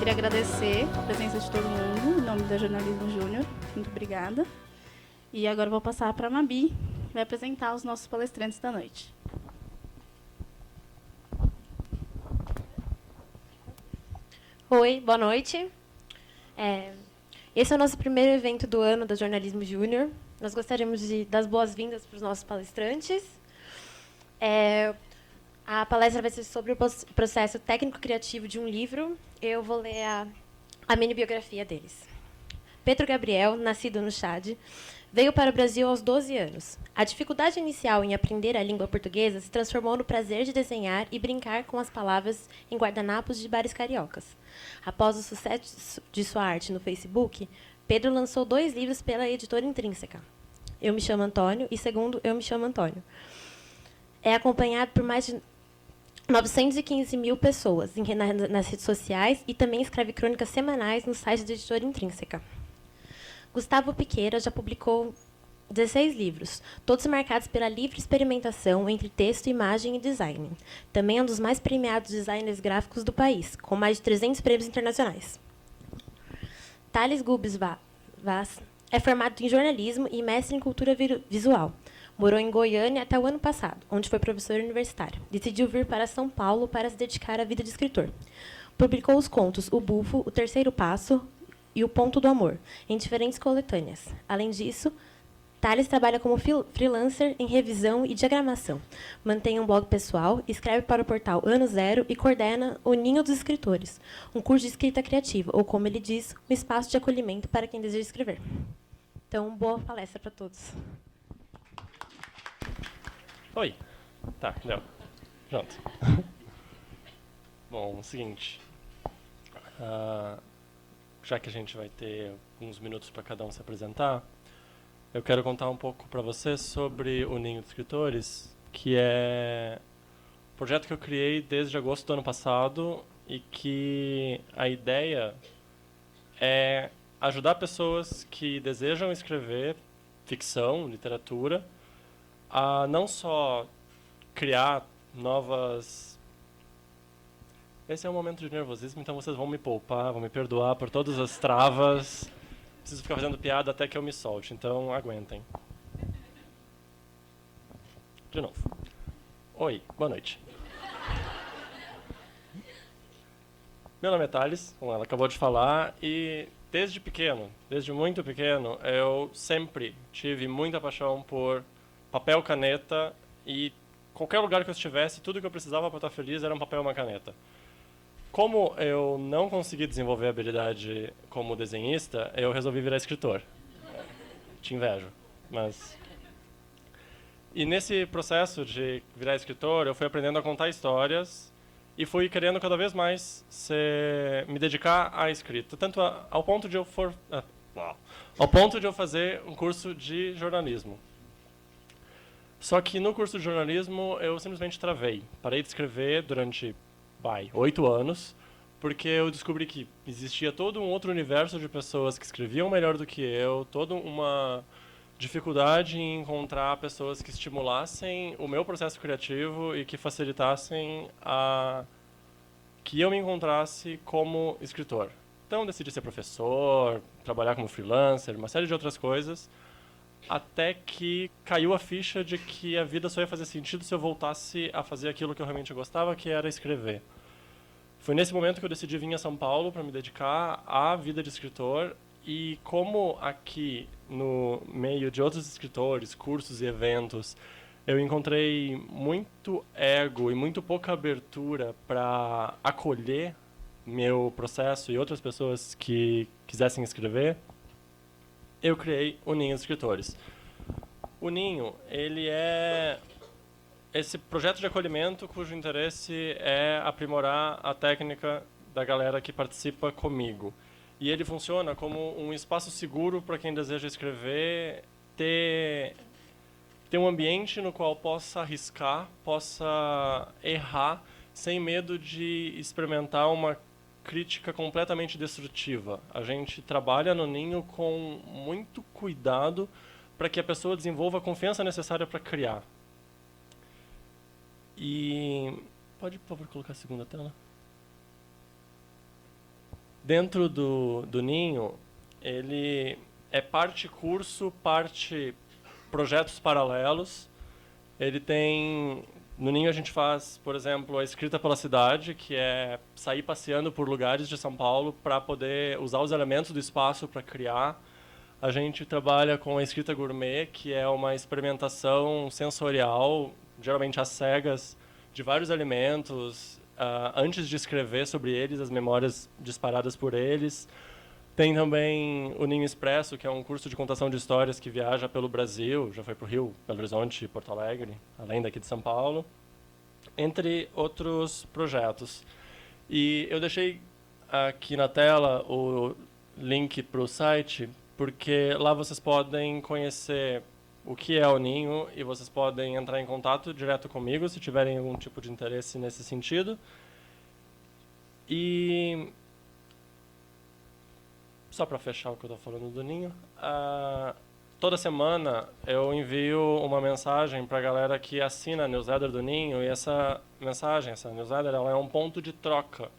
queria agradecer a presença de todo mundo, em nome da Jornalismo Júnior. Muito obrigada. E agora eu vou passar para a Mabi, que vai apresentar os nossos palestrantes da noite. Oi, boa noite. Esse é o nosso primeiro evento do ano da Jornalismo Júnior. Nós gostaríamos de dar as boas-vindas para os nossos palestrantes. A palestra vai ser sobre o processo técnico-criativo de um livro. Eu vou ler a mini-biografia deles. Pedro Gabriel, nascido no Chad, veio para o Brasil aos 12 anos. A dificuldade inicial em aprender a língua portuguesa se transformou no prazer de desenhar e brincar com as palavras em guardanapos de bares cariocas. Após o sucesso de sua arte no Facebook, Pedro lançou 2 livros pela editora Intrínseca. Eu Me Chamo Antônio e Segundo Eu Me Chamo Antônio. É acompanhado por mais de 915 mil pessoas nas redes sociais e também escreve crônicas semanais no site da editora Intrínseca. Gustavo Piqueira já publicou 16 livros, todos marcados pela livre experimentação entre texto, imagem e design. Também é um dos mais premiados designers gráficos do país, com mais de 300 prêmios internacionais. Thales Gubes Vaz é formado em jornalismo e mestre em cultura visual. Morou em Goiânia até o ano passado, onde foi professor universitário. Decidiu vir para São Paulo para se dedicar à vida de escritor. Publicou os contos O Bufo, O Terceiro Passo e O Ponto do Amor, em diferentes coletâneas. Além disso, Thales trabalha como freelancer em revisão e diagramação. Mantém um blog pessoal, escreve para o portal Ano Zero e coordena o Ninho dos Escritores, um curso de escrita criativa, ou, como ele diz, um espaço de acolhimento para quem deseja escrever. Então, boa palestra para todos. Oi. Tá, deu. Pronto. Bom, o seguinte. Já que a gente vai ter uns minutos para cada um se apresentar, eu quero contar um pouco para vocês sobre o Ninho dos Escritores, que é um projeto que eu criei desde agosto do ano passado e que a ideia é ajudar pessoas que desejam escrever ficção, literatura, a não só criar novas... Esse é um momento de nervosismo, então vocês vão me poupar, vão me perdoar por todas as travas. Preciso ficar fazendo piada até que eu me solte, então aguentem. De novo. Oi, boa noite. Meu nome é Thales, como ela acabou de falar, e desde pequeno, desde muito pequeno, eu sempre tive muita paixão por papel, caneta, e qualquer lugar que eu estivesse, tudo que eu precisava para estar feliz era um papel e uma caneta. Como eu não consegui desenvolver a habilidade como desenhista, eu resolvi virar escritor. Te invejo, mas... E nesse processo de virar escritor, eu fui aprendendo a contar histórias e fui querendo cada vez mais me dedicar à escrita, tanto ao ponto de eu fazer um curso de jornalismo. Só que no curso de jornalismo eu simplesmente travei. Parei de escrever durante 8 anos, porque eu descobri que existia todo um outro universo de pessoas que escreviam melhor do que eu, toda uma dificuldade em encontrar pessoas que estimulassem o meu processo criativo e que facilitassem que eu me encontrasse como escritor. Então decidi ser professor, trabalhar como freelancer, uma série de outras coisas, até que caiu a ficha de que a vida só ia fazer sentido se eu voltasse a fazer aquilo que eu realmente gostava, que era escrever. Foi nesse momento que eu decidi vir a São Paulo para me dedicar à vida de escritor, e como aqui, no meio de outros escritores, cursos e eventos, eu encontrei muito ego e muito pouca abertura para acolher meu processo e outras pessoas que quisessem escrever, eu criei o Ninho dos Escritores. O Ninho, ele é esse projeto de acolhimento cujo interesse é aprimorar a técnica da galera que participa comigo. E ele funciona como um espaço seguro para quem deseja escrever, ter um ambiente no qual possa arriscar, possa errar, sem medo de experimentar uma crítica completamente destrutiva. A gente trabalha no Ninho com muito cuidado para que a pessoa desenvolva a confiança necessária para criar. E... Pode, por favor, colocar a segunda tela? dentro do Ninho, ele é parte curso, parte projetos paralelos. Ele tem... No Ninho a gente faz, por exemplo, a escrita pela cidade, que é sair passeando por lugares de São Paulo para poder usar os elementos do espaço para criar. A gente trabalha com a escrita gourmet, que é uma experimentação sensorial, geralmente às cegas, de vários alimentos, antes de escrever sobre eles, as memórias disparadas por eles. Tem também o Ninho Expresso, que é um curso de contação de histórias que viaja pelo Brasil, já foi para o Rio, Belo Horizonte e Porto Alegre, além daqui de São Paulo, entre outros projetos. E eu deixei aqui na tela o link para o site, porque lá vocês podem conhecer o que é o Ninho e vocês podem entrar em contato direto comigo se tiverem algum tipo de interesse nesse sentido. E... só para fechar o que eu estou falando do Ninho, toda semana eu envio uma mensagem para a galera que assina a newsletter do Ninho, e essa mensagem, essa newsletter, ela é um ponto de troca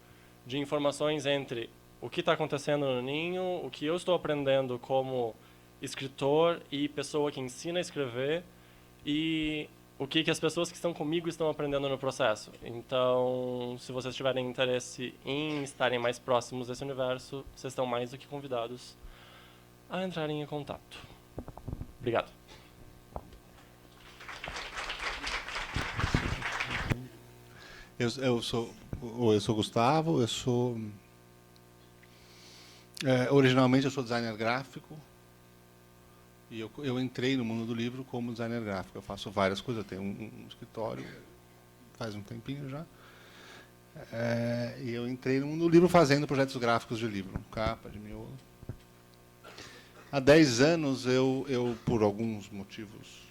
de informações entre o que está acontecendo no Ninho, o que eu estou aprendendo como escritor e pessoa que ensina a escrever, e o que as pessoas que estão comigo estão aprendendo no processo. Então, se vocês tiverem interesse em estarem mais próximos desse universo, vocês estão mais do que convidados a entrarem em contato. Obrigado. Eu sou Gustavo, originalmente eu sou designer gráfico, e eu entrei no mundo do livro como designer gráfico. Eu faço várias coisas, eu tenho um escritório faz um tempinho já. E eu entrei no mundo do livro fazendo projetos gráficos de livro, capa, de miolo. Há 10 anos, eu por alguns motivos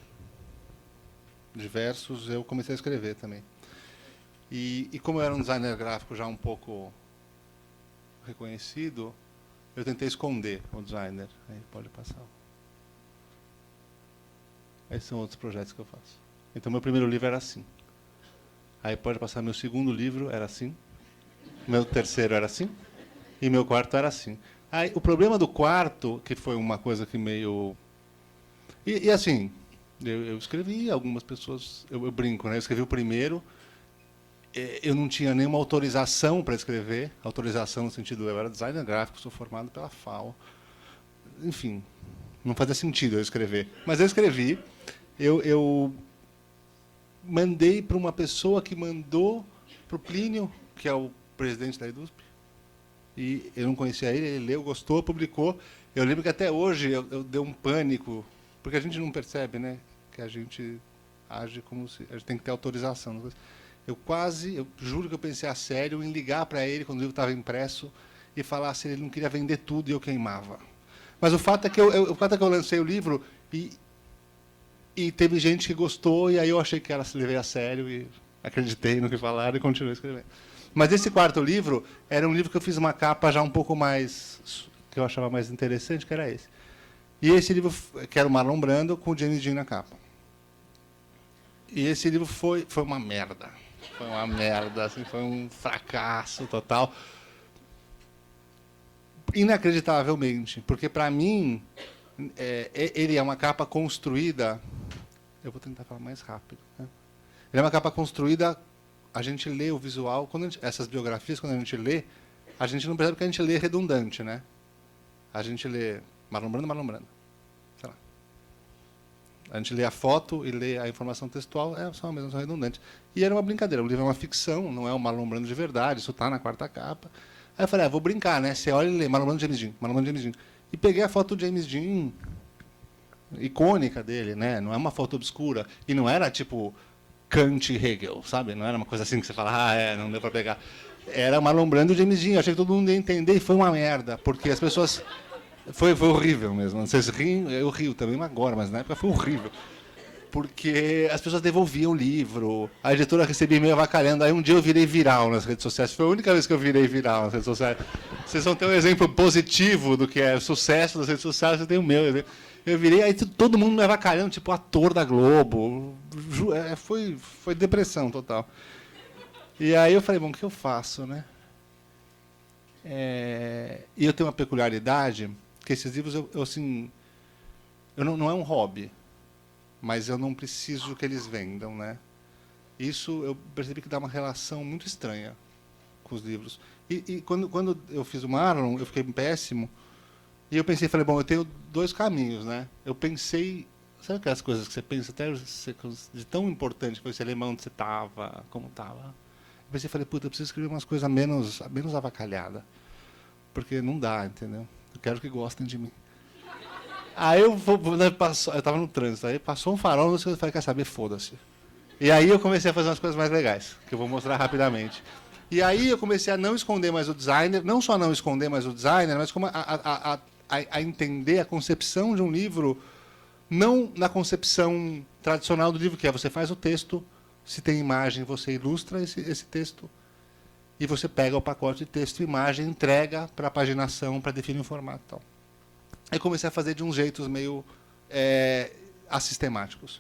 diversos, eu comecei a escrever também. E como eu era um designer gráfico já um pouco reconhecido, eu tentei esconder o designer. Aí pode passar. Esses são outros projetos que eu faço. Então, meu primeiro livro era assim. Aí pode passar, meu segundo livro era assim. Meu terceiro era assim. E meu quarto era assim. Aí, o problema do quarto, que foi uma coisa que meio... E assim, eu escrevi, algumas pessoas... Eu brinco, né? Eu escrevi o primeiro. Eu não tinha nenhuma autorização para escrever. Autorização no sentido, eu era designer gráfico, sou formado pela FAO. Enfim, não fazia sentido eu escrever. Mas eu escrevi. Eu mandei para uma pessoa que mandou para o Plínio, que é o presidente da EDUSP. E eu não conhecia ele leu, gostou, publicou. Eu lembro que até hoje eu dei um pânico, porque a gente não percebe, né, que a gente age como se... A gente tem que ter autorização. Eu juro que eu pensei a sério em ligar para ele quando o livro estava impresso e falar se ele não queria vender tudo e eu queimava. Mas o fato é que eu lancei o livro e teve gente que gostou, e aí eu achei que ela se levei a sério e acreditei no que falaram e continuei escrevendo. Mas esse quarto livro era um livro que eu fiz uma capa já um pouco mais... que eu achava mais interessante, que era esse. E esse livro, que era o Marlon Brando, com o James Dean na capa. E esse livro foi uma merda. Foi uma merda, assim, foi um fracasso total. Inacreditavelmente, porque, para mim, ele é uma capa construída... Eu vou tentar falar mais rápido. Né? Ele é uma capa construída... A gente lê o visual... essas biografias, quando a gente lê, a gente não percebe que a gente lê redundante, né? A gente lê Marlon Brando. Sei lá. A gente lê a foto e lê a informação textual, são a mesma, são redundantes. E era uma brincadeira. O livro é uma ficção, não é o Marlon Brando de verdade, isso está na quarta capa. Aí eu falei, vou brincar, né? Você olha e lê Marlon Brando, James Dean. E peguei a foto do James Dean, icônica dele, né? Não é uma foto obscura. E não era tipo Kant e Hegel, sabe? Não era uma coisa assim que você fala, não deu para pegar. Era Marlon Brando e James Dean. Eu achei que todo mundo ia entender e foi uma merda, porque as pessoas... Foi horrível mesmo. Vocês riem, eu rio também agora, mas na época foi horrível. Porque as pessoas devolviam o livro, a editora recebia e-mail avacalhando. Aí um dia eu virei viral nas redes sociais. Foi a única vez que eu virei viral nas redes sociais. Vocês vão ter um exemplo positivo do que é sucesso das redes sociais, eu tenho o meu. Eu virei, aí todo mundo me avacalhando, tipo ator da Globo. Foi depressão total. E aí eu falei, bom, o que eu faço, né? E eu tenho uma peculiaridade, que esses livros, assim, não é um hobby, mas eu não preciso que eles vendam, né? Isso eu percebi que dá uma relação muito estranha com os livros. E quando eu fiz o Marlon, eu fiquei péssimo, e eu pensei, falei, bom, eu tenho 2 caminhos, né? Eu pensei, sabe aquelas coisas que você pensa, até de tão importante que você lembra onde você estava, como estava? Eu pensei, falei, puta, eu preciso escrever umas coisas menos avacalhadas, porque não dá, entendeu? Eu quero que gostem de mim. Aí eu estava no trânsito, aí passou um farol, eu falei, quer saber, foda-se. E aí eu comecei a fazer umas coisas mais legais, que eu vou mostrar rapidamente. E aí eu comecei a não esconder mais o designer, não só não esconder mais o designer, mas como a entender a concepção de um livro, não na concepção tradicional do livro, que é você faz o texto, se tem imagem, você ilustra esse texto, e você pega o pacote de texto e imagem, entrega para a paginação, para definir o formato e tal. Aí comecei a fazer de uns jeitos meio assistemáticos.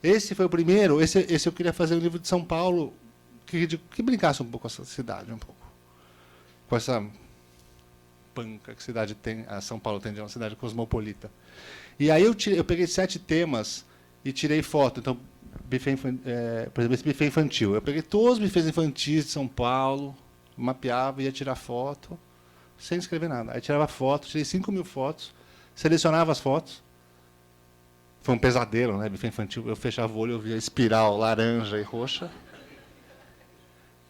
Esse foi o primeiro, esse eu queria fazer um livro de São Paulo que brincasse um pouco com essa cidade, um pouco. Com essa panca que cidade tem, a São Paulo tem, de uma cidade cosmopolita. E aí eu peguei 7 temas e tirei foto. Então, por exemplo, esse buffet infantil. Eu peguei todos os buffets infantis de São Paulo, mapeava, ia tirar foto, sem escrever nada. Aí tirava foto, tirei 5.000 fotos, selecionava as fotos. Foi um pesadelo, né? Buffet infantil. Eu fechava o olho, eu via espiral laranja e roxa.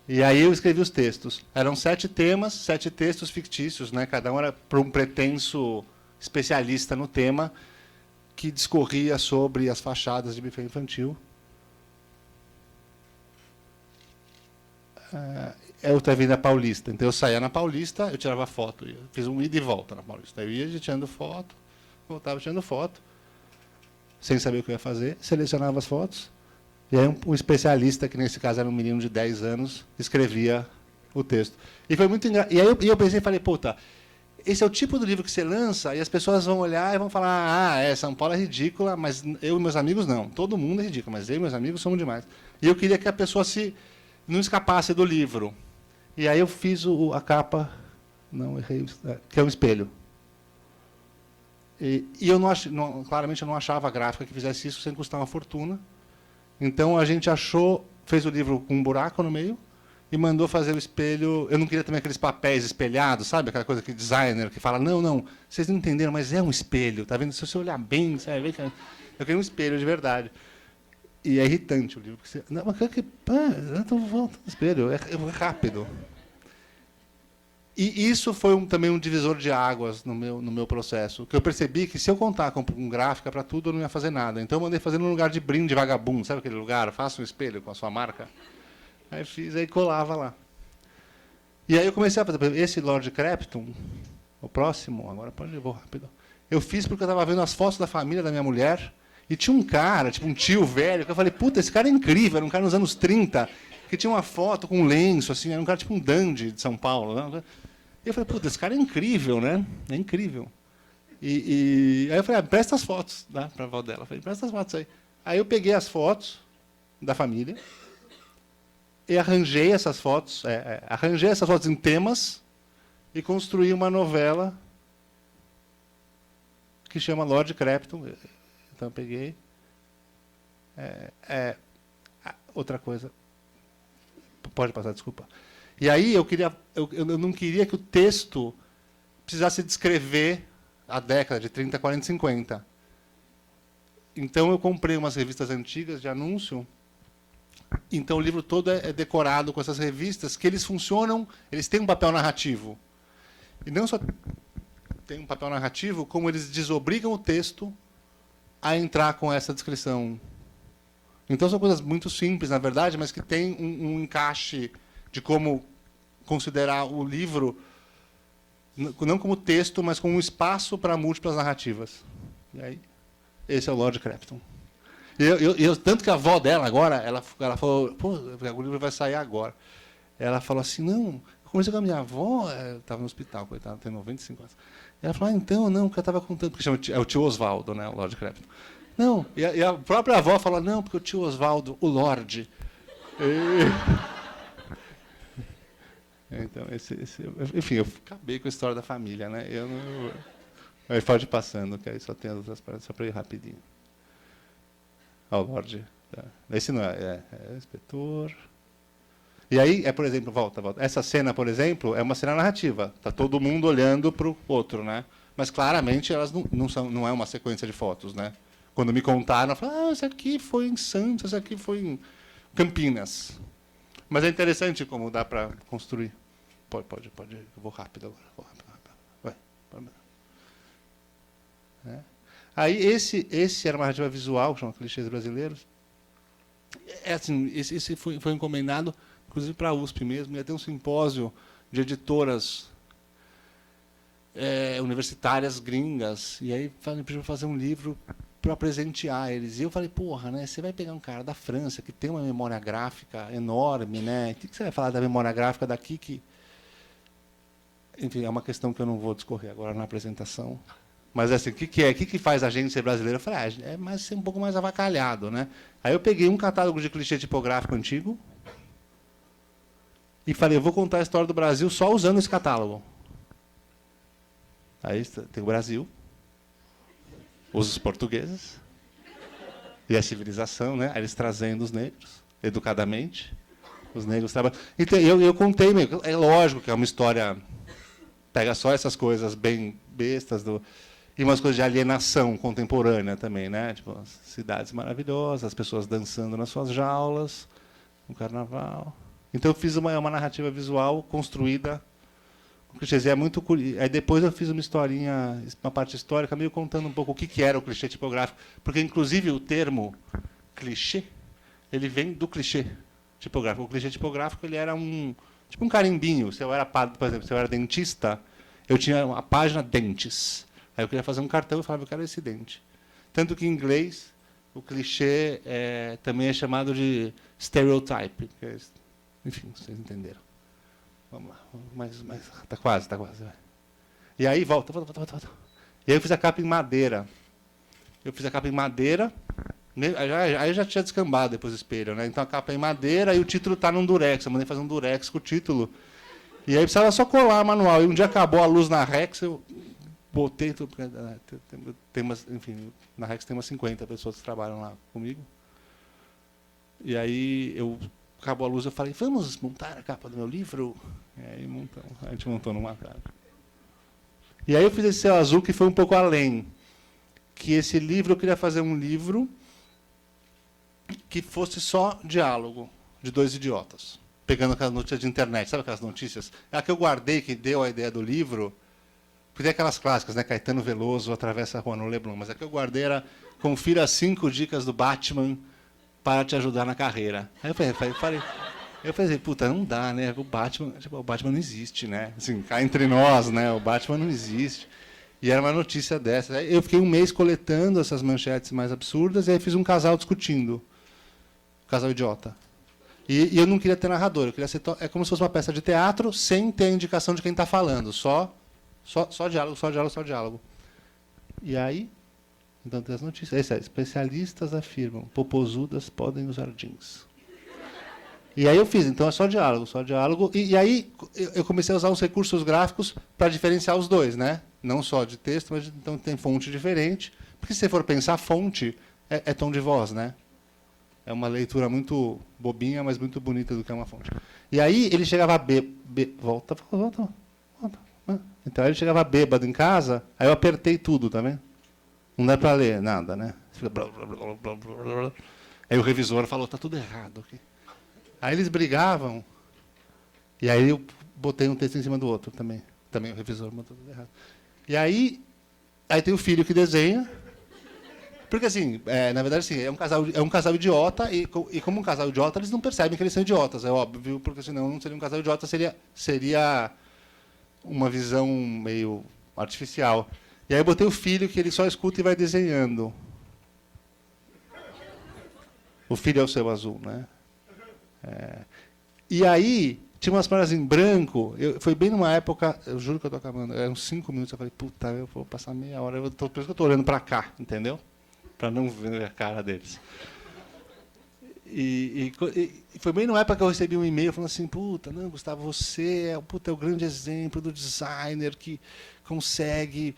E aí eu escrevi os textos. Eram 7 temas, 7 textos fictícios, né? Cada um era para um pretenso especialista no tema, que discorria sobre as fachadas de buffet infantil. É outra Avenida Paulista. Então eu saía na Paulista, eu tirava foto. Eu fiz um ida e volta na Paulista. Eu ia tirando foto, voltava tirando foto, sem saber o que eu ia fazer, selecionava as fotos. E aí um especialista, que nesse caso era um menino de 10 anos, escrevia o texto. E foi muito engraçado. E aí eu pensei e falei, puta, esse é o tipo do livro que você lança e as pessoas vão olhar e vão falar, São Paulo é ridícula, mas eu e meus amigos não. Todo mundo é ridículo, mas eu e meus amigos somos demais. E eu queria que a pessoa não escapasse do livro. E aí eu fiz a capa, não errei, que é um espelho. E eu claramente eu não achava a gráfica que fizesse isso sem custar uma fortuna. Então a gente fez o livro com um buraco no meio e mandou fazer o espelho. Eu não queria também aqueles papéis espelhados, sabe? Aquela coisa que designer que fala, não, vocês não entenderam, mas é um espelho, tá vendo? Se você olhar bem, você vai ver que eu queria um espelho de verdade. E é irritante o livro. Porque você, não, mas eu estou voltando ao espelho, é rápido. E isso foi também um divisor de águas no meu processo. Que eu percebi que se eu contar com gráfica para tudo, eu não ia fazer nada. Então eu mandei fazer num lugar de brinde vagabundo. Sabe aquele lugar? Faça um espelho com a sua marca. Aí fiz, aí colava lá. E aí eu comecei a fazer. Esse Lord Crepton, o próximo, agora vou rápido. Eu fiz porque eu estava vendo as fotos da família da minha mulher. E tinha um cara, tipo um tio velho, que eu falei, puta, esse cara é incrível. Era um cara nos anos 30, que tinha uma foto com um lenço, assim. Era um cara tipo um dandy de São Paulo, né? E eu falei, puta, esse cara é incrível, né? É incrível. Aí eu falei, presta as fotos, né, para a avó dela. Eu falei, presta as fotos aí. Aí eu peguei as fotos da família e arranjei essas fotos em temas e construí uma novela que chama Lord Crepton. Então eu peguei. Outra coisa. Pode passar, desculpa. E aí eu não queria que o texto precisasse descrever a década de 30, 40, 50. Então eu comprei umas revistas antigas de anúncio. Então o livro todo é decorado com essas revistas, que eles funcionam, eles têm um papel narrativo. E não só tem um papel narrativo, como eles desobrigam o texto a entrar com essa descrição. Então são coisas muito simples, na verdade, mas que têm um encaixe de como considerar o livro, não como texto, mas como um espaço para múltiplas narrativas. E aí, esse é o Lord Crepton. Tanto que a avó dela agora, ela falou, pô, o livro vai sair agora. Ela falou assim, não, eu conversei com a minha avó, estava no hospital, coitada, tem 95 anos. Ela falou, não, porque eu estava contando, porque é o tio Oswaldo, né, o Lord Crepton. Não, e a própria avó falou, não, porque o tio Oswaldo, o Lorde. Então, enfim, eu acabei com a história da família, né? Aí pode ir passando, que aí só tem as outras partes, só para ir rapidinho. Ó, o Lorde. Tá. Esse não é o inspetor. E aí, por exemplo, volta. Essa cena, por exemplo, é uma cena narrativa. Está todo mundo olhando para o outro, né? Mas claramente elas não é uma sequência de fotos, né? Quando me contaram, eu falei, esse aqui foi em Santos, esse aqui foi em Campinas. Mas é interessante como dá para construir. Pode. Eu vou rápido agora. Vai. Aí, esse era uma narrativa visual, chama Clichês Brasileiros. Assim, esse foi encomendado, inclusive, para a USP mesmo. Ia ter um simpósio de editoras universitárias gringas. E aí me pediu fazer um livro para presentear eles. E eu falei, porra, né? Você vai pegar um cara da França que tem uma memória gráfica enorme, né? O que você vai falar da memória gráfica daqui que... Enfim, é uma questão que eu não vou discorrer agora na apresentação. Mas assim, o que faz a gente ser brasileiro? Eu falei, é mais ser um pouco mais avacalhado, né? Aí eu peguei um catálogo de clichê tipográfico antigo e falei, eu vou contar a história do Brasil só usando esse catálogo. Aí tem o Brasil, os portugueses e a civilização, né? Aí eles trazendo os negros, educadamente, os negros trabalhando. Então, eu contei, é lógico que é uma história, pega só essas coisas bem bestas, e umas coisas de alienação contemporânea também, né? Tipo, as cidades maravilhosas, as pessoas dançando nas suas jaulas, no carnaval. Então eu fiz uma narrativa visual construída. É muito curioso. Aí depois eu fiz uma historinha, uma parte histórica, meio contando um pouco o que era o clichê tipográfico, porque inclusive o termo clichê, ele vem do clichê tipográfico. O clichê tipográfico ele era tipo um carimbinho. Se eu era padre, por exemplo, se eu era dentista, eu tinha a página dentes. Aí eu queria fazer um cartão e falava, eu quero esse dente. Tanto que em inglês o clichê também é chamado de stereotype. Enfim, vocês entenderam. Vamos lá. Mas tá quase. Vai. E aí, volta. E aí eu fiz a capa em madeira. Aí já tinha descambado depois do espelho, né? Então a capa é em madeira e o título está num durex. Eu mandei fazer um durex com o título. E aí precisava só colar manual. E um dia acabou a luz na Rex, eu botei tudo. Enfim, na Rex tem umas 50 pessoas que trabalham lá comigo. E aí acabou a luz, eu falei, vamos montar a capa do meu livro? E aí a gente montou numa casa. E aí eu fiz esse céu azul que foi um pouco além. Que esse livro, eu queria fazer um livro que fosse só diálogo de dois idiotas. Pegando aquelas notícias de internet, sabe aquelas notícias? É a que eu guardei, que deu a ideia do livro. Porque tem aquelas clássicas, né? Caetano Veloso atravessa a rua no Leblon. Mas a que eu guardei era confira as 5 dicas do Batman para te ajudar na carreira. Aí eu falei, puta, não dá, né? O Batman não existe, né? Assim, cá entre nós, né? O Batman não existe. E era uma notícia dessa. Aí eu fiquei um mês coletando essas manchetes mais absurdas e aí fiz um casal discutindo. Um casal idiota. E eu não queria ter narrador, eu queria ser é como se fosse uma peça de teatro sem ter a indicação de quem está falando. Só diálogo. E aí, então tem as notícias. Especialistas afirmam, popozudas podem usar jeans. E aí eu fiz, então é só diálogo. E aí eu comecei a usar os recursos gráficos para diferenciar os dois, né? Não só de texto, mas então tem fonte diferente. Porque se você for pensar, fonte é tom de voz, né? É uma leitura muito bobinha, mas muito bonita do que é uma fonte. E aí ele chegava volta. Então ele chegava bêbado em casa, aí eu apertei tudo, tá vendo? Não dá para ler nada, né? Aí o revisor falou, tá tudo errado aqui. Aí eles brigavam, e aí eu botei um texto em cima do outro também. Também o revisor botou tudo errado. E aí tem o filho que desenha, porque assim, na verdade assim, é um casal idiota, e como um casal idiota, eles não percebem que eles são idiotas, é óbvio, porque senão não seria um casal idiota, seria uma visão meio artificial. E aí eu botei o filho que ele só escuta e vai desenhando. O filho é o céu azul, né? E aí, tinha umas páginas em branco. Foi bem numa época, eu juro que eu estou acabando, eram 5 minutos. Eu falei, puta, eu vou passar meia hora. Por isso que eu estou olhando para cá, entendeu? Para não ver a cara deles. E foi bem na época que eu recebi um e-mail falando assim, puta, não, Gustavo, você é o grande exemplo do designer que consegue,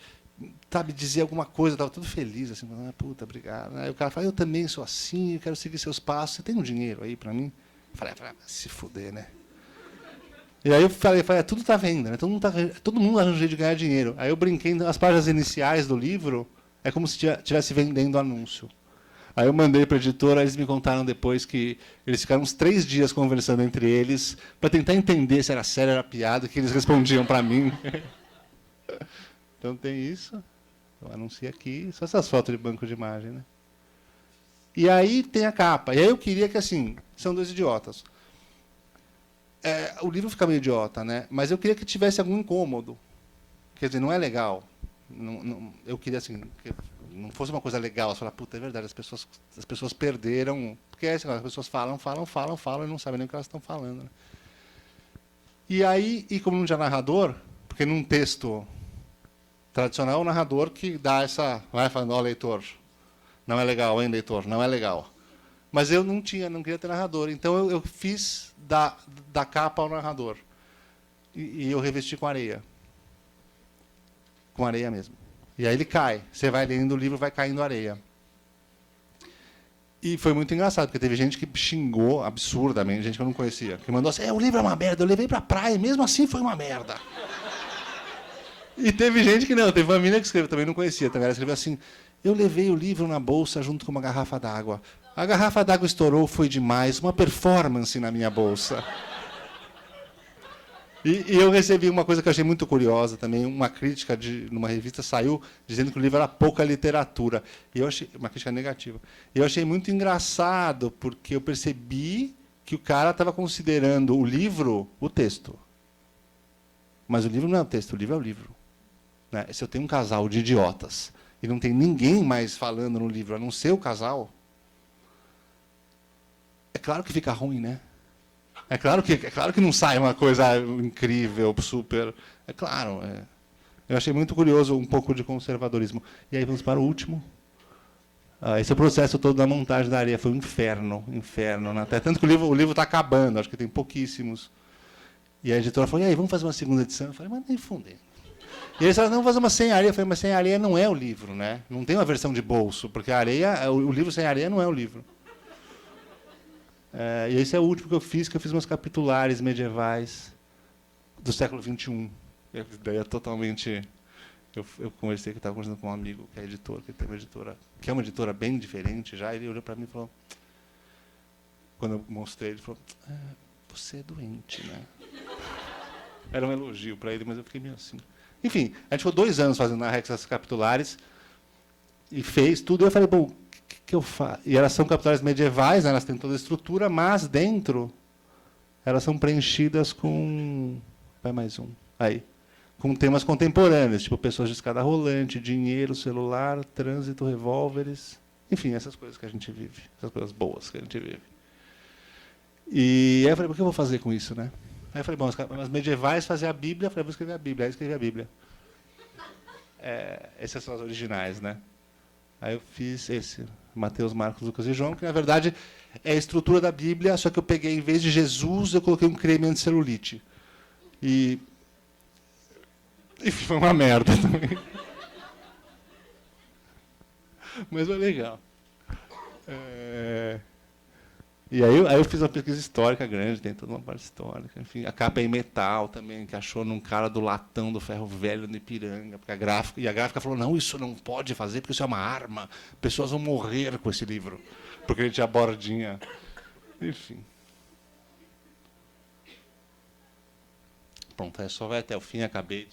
sabe, dizer alguma coisa. Eu estava todo feliz, assim, puta, obrigado. Aí o cara fala, eu também sou assim, eu quero seguir seus passos. Você tem um dinheiro aí para mim? Eu falei, se fuder, né? E aí eu falei, tudo tá vendo, né? Todo mundo arranja jeito de ganhar dinheiro. Aí eu brinquei, as páginas iniciais do livro é como se estivesse vendendo anúncio. Aí eu mandei para a editora, eles me contaram depois que eles ficaram uns 3 dias conversando entre eles para tentar entender se era sério, era piada, que eles respondiam para mim. Então tem isso. Eu anuncio aqui, só essas fotos de banco de imagem, né? E aí tem a capa. E aí eu queria que, assim, são 2 idiotas. O livro fica meio idiota, né? Mas eu queria que tivesse algum incômodo. Quer dizer, não é legal. Eu queria, assim, que não fosse uma coisa legal. Você falar, puta, é verdade, as pessoas perderam. Porque assim, as pessoas falam e não sabem nem o que elas estão falando. Né? E aí, como não tinha narrador, porque num texto tradicional, o narrador que dá essa... Vai falando, ó, leitor, não é legal, hein, leitor, não é legal. Mas eu não queria ter narrador. Então eu fiz da capa ao narrador. E eu revesti com areia. Com areia mesmo. E aí ele cai. Você vai lendo o livro, vai caindo areia. E foi muito engraçado, porque teve gente que xingou absurdamente, gente que eu não conhecia. Que mandou assim, o livro é uma merda, eu levei pra praia, e mesmo assim foi uma merda. E teve gente que não, teve família que escreveu, também não conhecia. Também ela escreveu assim, eu levei o livro na bolsa junto com uma garrafa d'água. A garrafa d'água estourou, foi demais, uma performance na minha bolsa. E eu recebi uma coisa que eu achei muito curiosa também, uma crítica numa revista saiu dizendo que o livro era pouca literatura. E eu achei uma crítica negativa. E eu achei muito engraçado, porque eu percebi que o cara estava considerando o livro o texto. Mas o livro não é o texto, o livro é o livro. Né? Se eu tenho um casal de idiotas e não tem ninguém mais falando no livro, a não ser o casal, é claro que fica ruim, né? É claro que não sai uma coisa incrível, super... É claro. Eu achei muito curioso um pouco de conservadorismo. E aí vamos para o último. Esse processo todo da montagem da areia foi um inferno. Né? Até tanto que o livro está acabando, acho que tem pouquíssimos. E a editora falou, e aí, vamos fazer uma segunda edição? Eu falei, mas nem funder. E eles falaram, não, vamos fazer uma sem areia. Eu falei, mas sem areia não é o livro, né? Não tem uma versão de bolso, porque a areia, o livro sem areia não é o livro. E esse é o último que eu fiz umas capitulares medievais do século XXI. A ideia é totalmente... Eu conversei, que estava conversando com um amigo que é editor, que tem uma editora, que é uma editora bem diferente já, ele olhou para mim e falou, quando eu mostrei, ele falou, você é doente, né? Era um elogio para ele, mas eu fiquei meio assim. Enfim, a gente ficou 2 anos fazendo na Rex essas capitulares, e fez tudo, e eu falei, bom, que eu faço? E elas são capitulares medievais, né? Elas têm toda a estrutura, mas dentro elas são preenchidas com... Vai mais um. Aí. Com temas contemporâneos, tipo pessoas de escada rolante, dinheiro, celular, trânsito, revólveres. Enfim, essas coisas que a gente vive. Essas coisas boas que a gente vive. E aí eu falei, o que eu vou fazer com isso, né? Aí eu falei, bom, as medievais faziam a Bíblia, eu falei, vou escrever a Bíblia. Aí eu escrevi a Bíblia. Essas são as originais, né? Aí eu fiz esse, Mateus, Marcos, Lucas e João, que na verdade é a estrutura da Bíblia, só que eu peguei, em vez de Jesus, eu coloquei um creme anti-celulite. E foi uma merda também. Mas foi legal. E aí eu fiz uma pesquisa histórica grande, tem toda uma parte histórica. Enfim, a capa é em metal também, que achou num cara do latão do ferro velho no Ipiranga. Porque a gráfica falou, não, isso não pode fazer, porque isso é uma arma. Pessoas vão morrer com esse livro. Porque ele tinha bordinha. Enfim. Pronto, só vai até o fim, acabei.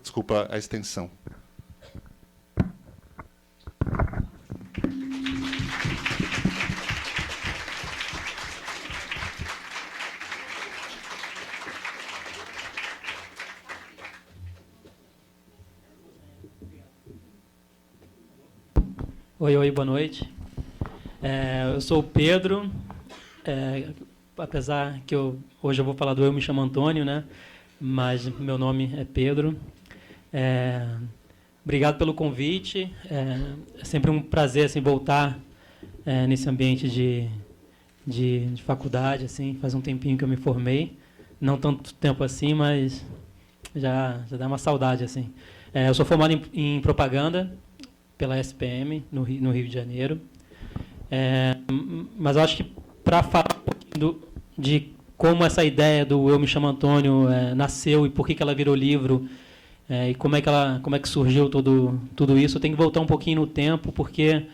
Desculpa a extensão. Oi, boa noite. Eu sou o Pedro. Apesar que hoje eu vou falar eu me chamo Antônio, né? Mas meu nome é Pedro. Obrigado pelo convite. É sempre um prazer assim, voltar nesse ambiente de de faculdade, assim, faz um tempinho que eu me formei. Não tanto tempo assim, mas já dá uma saudade, assim. Eu sou formado em propaganda pela SPM, no Rio de Janeiro. Mas eu acho que, para falar um pouquinho de como essa ideia do Eu Me Chamo Antônio nasceu e por que ela virou livro, e como é que surgiu tudo isso, eu tenho que voltar um pouquinho no tempo, porque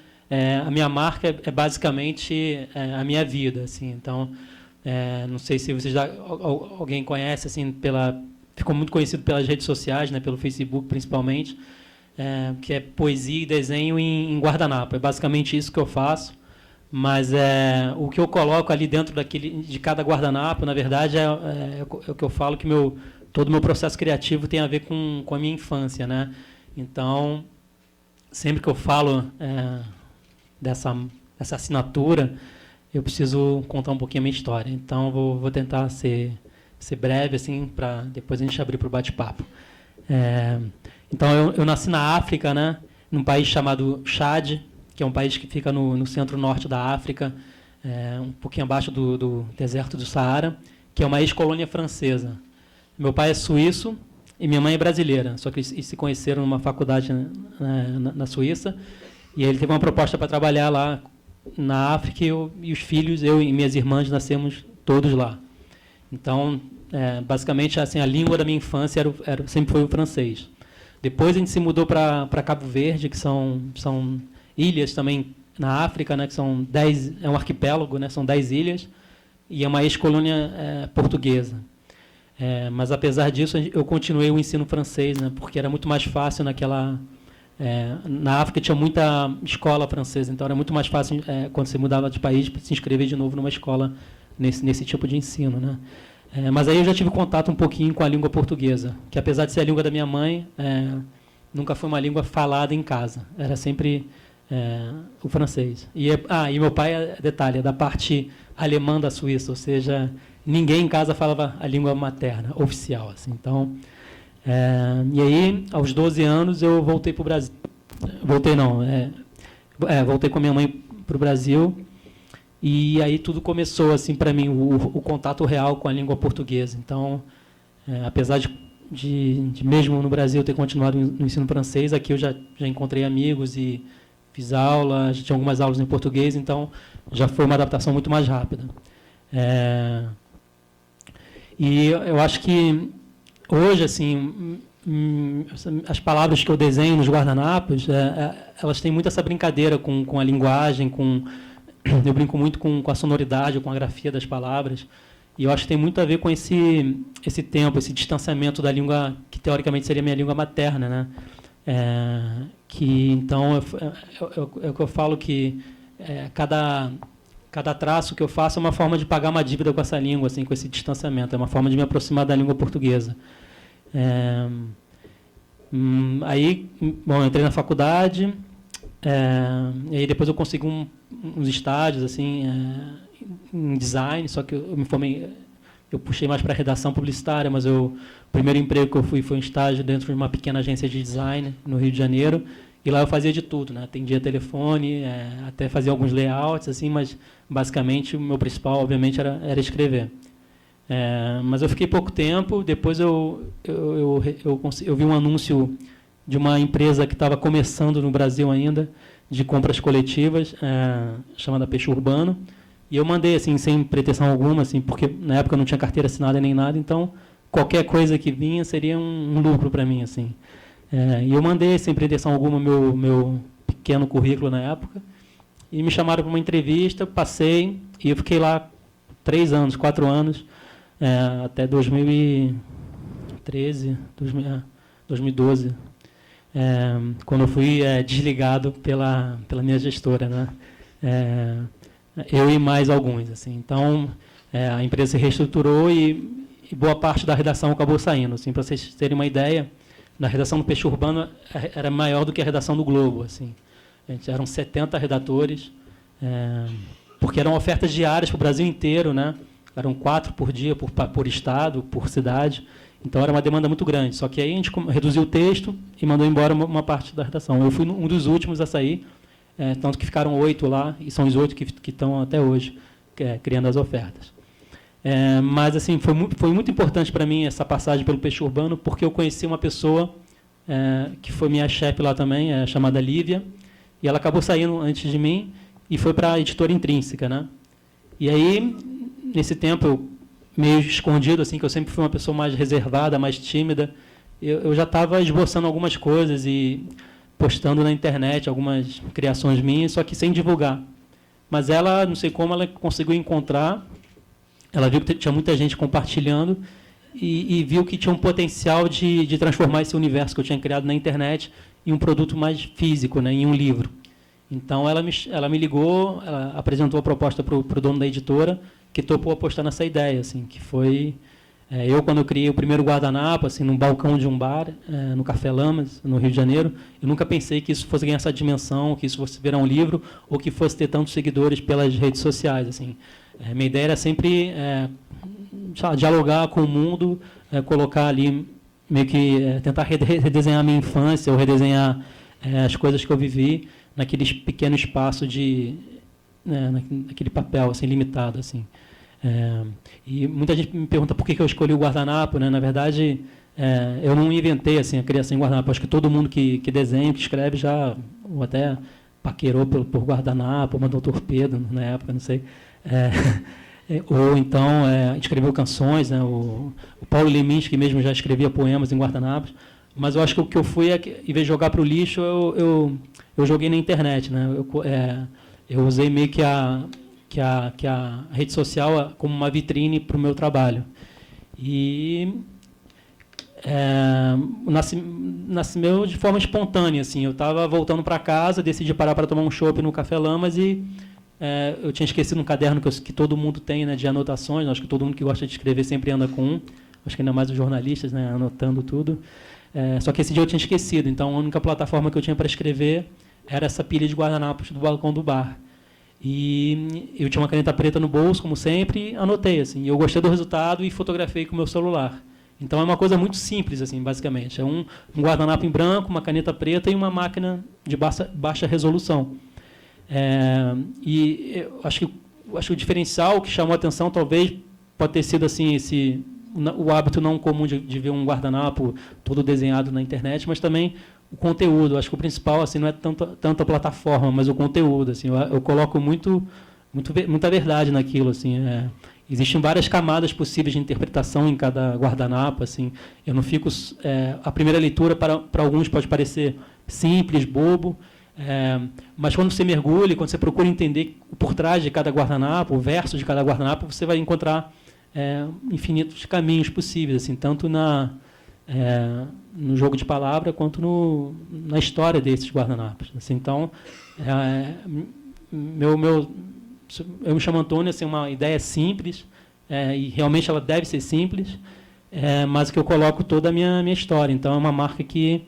a minha marca é basicamente a minha vida, assim. Então, não sei se vocês alguém conhece, assim, ficou muito conhecido pelas redes sociais, né, pelo Facebook principalmente, que é poesia e desenho em guardanapo. É basicamente isso que eu faço. Mas o que eu coloco ali dentro de cada guardanapo, na verdade, é o que eu falo que todo o meu processo criativo tem a ver com a minha infância, né? Então, sempre que eu falo dessa assinatura, eu preciso contar um pouquinho a minha história. Então, vou tentar ser breve, assim, para depois a gente abrir para o bate-papo. Então, eu nasci na África, né? Num país chamado Chad, que é um país que fica no centro-norte da África, um pouquinho abaixo do deserto do Saara, que é uma ex-colônia francesa. Meu pai é suíço e minha mãe é brasileira, só que eles se conheceram numa faculdade na Suíça, e aí ele teve uma proposta para trabalhar lá na África, e os filhos, eu e minhas irmãs, nascemos todos lá. Então, basicamente, assim, a língua da minha infância sempre foi o francês. Depois a gente se mudou para Cabo Verde, que são ilhas também na África, né, que são 10, é um arquipélago, né, são 10 ilhas, e é uma ex-colônia portuguesa. Mas, apesar disso, eu continuei o ensino francês, né, porque era muito mais fácil na África tinha muita escola francesa, então era muito mais fácil, quando você mudava de país, se inscrever de novo numa escola nesse tipo de ensino, né. Mas aí eu já tive contato um pouquinho com a língua portuguesa, que, apesar de ser a língua da minha mãe, nunca foi uma língua falada em casa, era sempre o francês. E meu pai, detalhe, é da parte alemã da Suíça, ou seja, ninguém em casa falava a língua materna, oficial, assim. Então, e aí, aos 12 anos, eu voltei para o Brasil. Voltei com a minha mãe para o Brasil, e aí tudo começou, assim, para mim, o contato real com a língua portuguesa. Então, apesar de mesmo no Brasil ter continuado no ensino francês, aqui eu já encontrei amigos e fiz aulas, tinha algumas aulas em português, então já foi uma adaptação muito mais rápida. E eu acho que hoje, assim, as palavras que eu desenho nos guardanapos, elas têm muito essa brincadeira com a linguagem, eu brinco muito com a sonoridade, com a grafia das palavras, e eu acho que tem muito a ver com esse tempo, esse distanciamento da língua que teoricamente seria minha língua materna, né? Então é o que eu falo, que cada traço que eu faço é uma forma de pagar uma dívida com essa língua, assim, com esse distanciamento, é uma forma de me aproximar da língua portuguesa. Aí, bom, eu entrei na faculdade, e aí depois eu consegui uns estágios, assim, em design, só que eu me formei, eu puxei mais para a redação publicitária, mas o primeiro emprego que eu fui foi um estágio dentro de uma pequena agência de design no Rio de Janeiro, e lá eu fazia de tudo, né? Atendia telefone, até fazia alguns layouts, assim, mas basicamente o meu principal, obviamente, era escrever. Mas eu fiquei pouco tempo. Depois eu vi um anúncio de uma empresa que estava começando no Brasil ainda, de compras coletivas, chamada Peixe Urbano, e eu mandei, assim, sem pretensão alguma, assim, porque na época eu não tinha carteira assinada nem nada, então qualquer coisa que vinha seria um lucro para mim, assim. E eu mandei, sem pretensão alguma, meu pequeno currículo na época, e me chamaram para uma entrevista, passei, e eu fiquei lá 4 anos, até 2013, 2012, quando eu fui desligado pela minha gestora, né? Eu e mais alguns, assim. Então, a empresa se reestruturou e boa parte da redação acabou saindo. Assim, para vocês terem uma ideia, na redação do Peixe Urbano era maior do que a redação do Globo, assim. Eram 70 redatores, porque eram ofertas diárias para o Brasil inteiro, né? Eram 4 por dia, por estado, por cidade. Então, era uma demanda muito grande. Só que aí a gente reduziu o texto e mandou embora uma parte da redação. Eu fui um dos últimos a sair, tanto que ficaram 8 lá, e são os 8 que estão até hoje. criando as ofertas. Mas assim foi muito importante para mim essa passagem pelo Peixe Urbano, porque eu conheci uma pessoa que foi minha chefe lá também, chamada Lívia, e ela acabou saindo antes de mim e foi para a editora Intrínseca, né? E aí, nesse tempo, eu, meio escondido, assim, que eu sempre fui uma pessoa mais reservada, mais tímida, eu já estava esboçando algumas coisas e postando na internet algumas criações minhas, só que sem divulgar. Mas ela, não sei como, ela conseguiu encontrar, ela viu que tinha muita gente compartilhando e viu que tinha um potencial de transformar esse universo que eu tinha criado na internet em um produto mais físico, né, em um livro. Então, ela me ligou, ela apresentou a proposta para o dono da editora, que topou apostar nessa ideia, assim, que foi... eu, quando eu criei o primeiro guardanapo, assim, num balcão de um bar, no Café Lamas, no Rio de Janeiro, eu nunca pensei que isso fosse ganhar essa dimensão, que isso fosse virar um livro, ou que fosse ter tantos seguidores pelas redes sociais. Assim. Minha ideia era sempre dialogar com o mundo, colocar ali, meio que tentar redesenhar a minha infância, ou redesenhar as coisas que eu vivi naquele pequeno espaço naquele papel assim, limitado. Assim. E muita gente me pergunta por que eu escolhi o guardanapo, né? Na verdade, eu não inventei assim, a criação em guardanapo. Acho que todo mundo que desenha, que escreve, já ou até paquerou por guardanapo, mandou torpedo na época, não sei. Ou então escreveu canções, né? O Paulo Leminski mesmo já escrevia poemas em guardanapos. Mas eu acho que o que eu fui, em vez de jogar para o lixo, eu joguei na internet, né? Eu usei meio que a rede social como uma vitrine para o meu trabalho. E nasceu de forma espontânea. Assim. Eu estava voltando para casa, decidi parar para tomar um chopp no Café Lamas e eu tinha esquecido um caderno que todo mundo tem, né, de anotações. Acho que todo mundo que gosta de escrever sempre anda com um. Acho que ainda mais os jornalistas, né, anotando tudo. Só que esse dia eu tinha esquecido. Então, a única plataforma que eu tinha para escrever era essa pilha de guardanapos do balcão do bar. E eu tinha uma caneta preta no bolso, como sempre, e anotei. Assim. Eu gostei do resultado e fotografei com o meu celular. Então, é uma coisa muito simples, assim, basicamente. É um guardanapo em branco, uma caneta preta e uma máquina de baixa resolução. E eu acho que o diferencial que chamou a atenção, talvez, pode ter sido assim, o hábito não comum de ver um guardanapo todo desenhado na internet, mas também o conteúdo. Acho que o principal assim, não é tanto a plataforma, mas o conteúdo. Assim, eu coloco muita verdade naquilo. Assim, existem várias camadas possíveis de interpretação em cada guardanapo. Assim, eu não fico... a primeira leitura, para alguns, pode parecer simples, bobo, mas quando você mergulha, quando você procura entender por trás de cada guardanapo, o verso de cada guardanapo, você vai encontrar infinitos caminhos possíveis, assim, tanto no jogo de palavra quanto na história desses guardanapos. Assim, então, eu me chamo Antônio, assim, uma ideia simples, e realmente ela deve ser simples, mas que eu coloco toda a minha história. Então, é uma marca que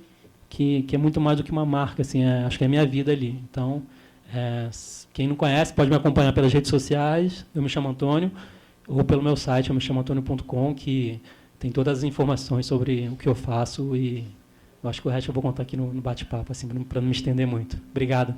é muito mais do que uma marca, assim, acho que é a minha vida ali. Então, quem não conhece pode me acompanhar pelas redes sociais, eu me chamo Antônio, ou pelo meu site, eu me chamo Antônio.com, que tem todas as informações sobre o que eu faço, e eu acho que o resto eu vou contar aqui no bate-papo, assim, para não me estender muito. Obrigado.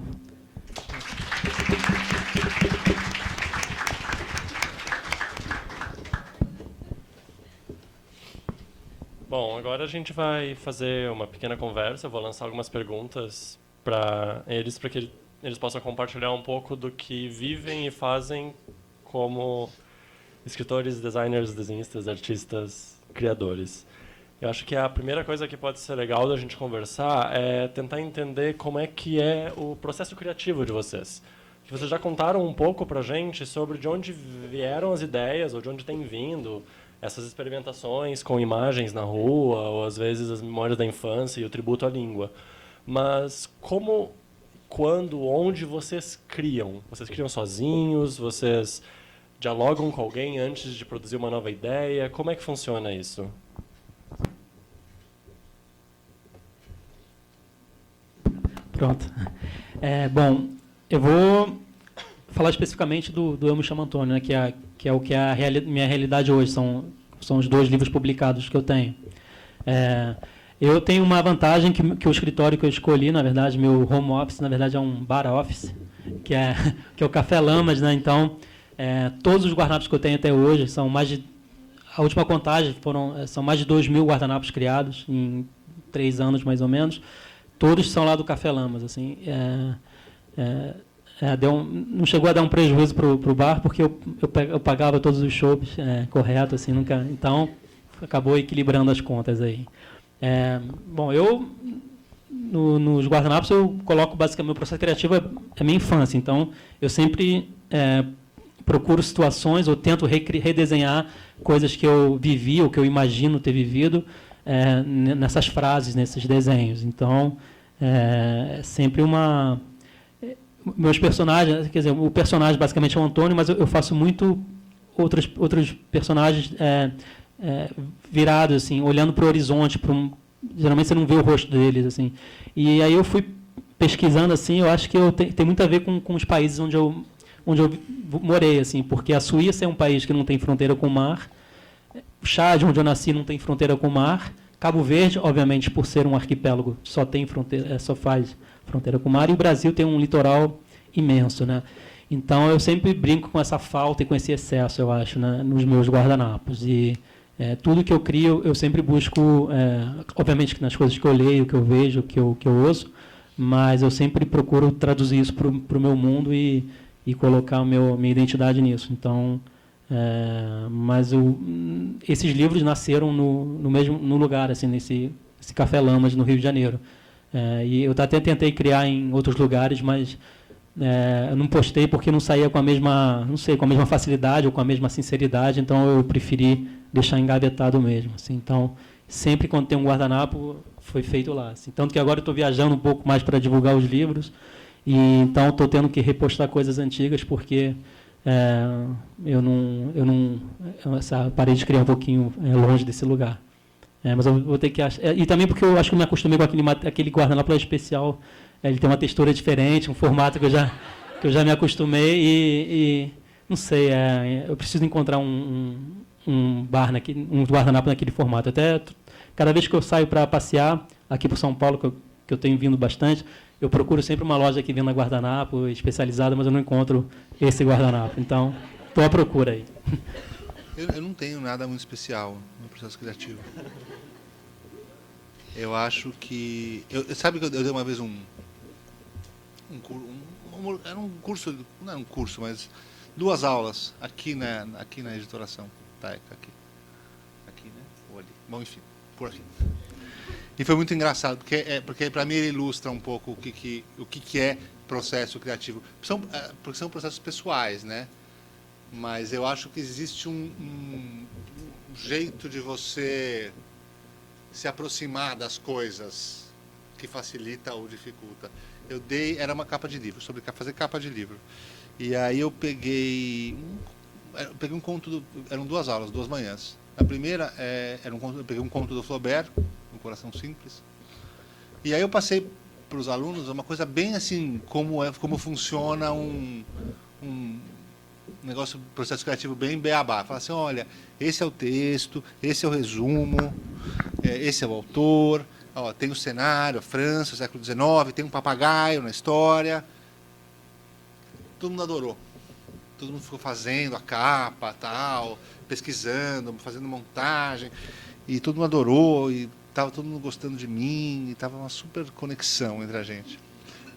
Bom, agora a gente vai fazer uma pequena conversa. Eu vou lançar algumas perguntas para que eles possam compartilhar um pouco do que vivem e fazem como escritores, designers, desenhistas, artistas, criadores. Eu acho que a primeira coisa que pode ser legal da gente conversar é tentar entender como é que é o processo criativo de vocês. Que vocês já contaram um pouco pra gente sobre de onde vieram as ideias, ou de onde tem vindo essas experimentações com imagens na rua, ou às vezes as memórias da infância e o tributo à língua. Mas como, quando, onde vocês criam? Vocês criam sozinhos? Vocês dialogam com alguém antes de produzir uma nova ideia? Como é que funciona isso? Pronto. Bom, eu vou falar especificamente do Eu Me Chamo Antônio, né, que é o que é a minha realidade hoje. São os 2 livros publicados que eu tenho. Eu tenho uma vantagem que o escritório que eu escolhi, na verdade, meu home office, na verdade, é um bar office, que é o Café Lamas, né? Então, Todos os guardanapos que eu tenho até hoje são mais de... A última contagem são mais de 2.000 guardanapos criados em 3 anos, mais ou menos. Todos são lá do Café Lamas. Assim, não chegou a dar um prejuízo para o bar, porque eu pagava todos os shows correto, assim, nunca. Então, acabou equilibrando as contas aí. Bom, nos guardanapos eu coloco basicamente meu processo criativo é a minha infância. Então, eu sempre procuro situações ou tento redesenhar coisas que eu vivi ou que eu imagino ter vivido nessas frases, nesses desenhos. Então, é sempre uma... Meus personagens, quer dizer, o personagem basicamente é o Antônio, mas eu faço muito outros personagens virados, assim, olhando para o horizonte. Geralmente você não vê o rosto deles, assim. E aí eu fui pesquisando, assim, eu acho que tem muito a ver com os países onde eu morei, assim, porque a Suíça é um país que não tem fronteira com o mar, o Chad, onde eu nasci, não tem fronteira com o mar, Cabo Verde, obviamente, por ser um arquipélago, só faz fronteira com o mar, e o Brasil tem um litoral imenso, né? Então, eu sempre brinco com essa falta e com esse excesso, eu acho, né, nos meus guardanapos. E tudo que eu crio, eu sempre busco, obviamente, nas coisas que eu leio, que eu vejo, que eu ouço, mas eu sempre procuro traduzir isso para o meu mundo e colocar minha identidade nisso. Então, mas esses livros nasceram no lugar, assim, nesse Café Lamas, no Rio de Janeiro. E eu até tentei criar em outros lugares, mas eu não postei porque não saía com a mesma, não sei, com a mesma facilidade ou com a mesma sinceridade. Então eu preferi deixar engavetado mesmo. Assim. Então sempre quando tem um guardanapo foi feito lá. Assim. Tanto que agora eu estou viajando um pouco mais para divulgar os livros e então estou tendo que repostar coisas antigas porque parei de criar um pouquinho longe desse lugar. Mas eu vou ter que achar. E também porque eu acho que eu me acostumei com aquele guardanapo especial. Ele tem uma textura diferente, um formato que eu já me acostumei e não sei, eu preciso encontrar um guardanapo naquele formato. Até cada vez que eu saio para passear aqui por São Paulo, que eu tenho vindo bastante, eu procuro sempre uma loja que venda guardanapo especializada, mas eu não encontro esse guardanapo. Então, estou à procura aí. Eu não tenho nada muito especial no processo criativo. Eu acho que... sabe que eu dei uma vez era um curso, não era um curso, mas 2 aulas aqui na editoração. Tá, aqui, né? Ou ali. Bom, enfim, por aqui. E foi muito engraçado, porque para mim ele ilustra um pouco o que é processo criativo. Porque são processos pessoais, né? Mas eu acho que existe um jeito de você se aproximar das coisas que facilita ou dificulta. Era uma capa de livro, sobre fazer capa de livro. E aí eu peguei um conto, eram 2 aulas, 2 manhãs. A primeira, eu peguei um conto do Flaubert, Um Coração Simples. E aí eu passei para os alunos uma coisa bem assim, como funciona um negócio, processo criativo bem beabá. Fala assim, olha, esse é o texto, esse é o resumo, esse é o autor, tem o cenário, a França, século XIX, tem um papagaio na história. Todo mundo adorou. Todo mundo ficou fazendo a capa, tal, pesquisando, fazendo montagem, e todo mundo adorou, e estava todo mundo gostando de mim, e estava uma super conexão entre a gente.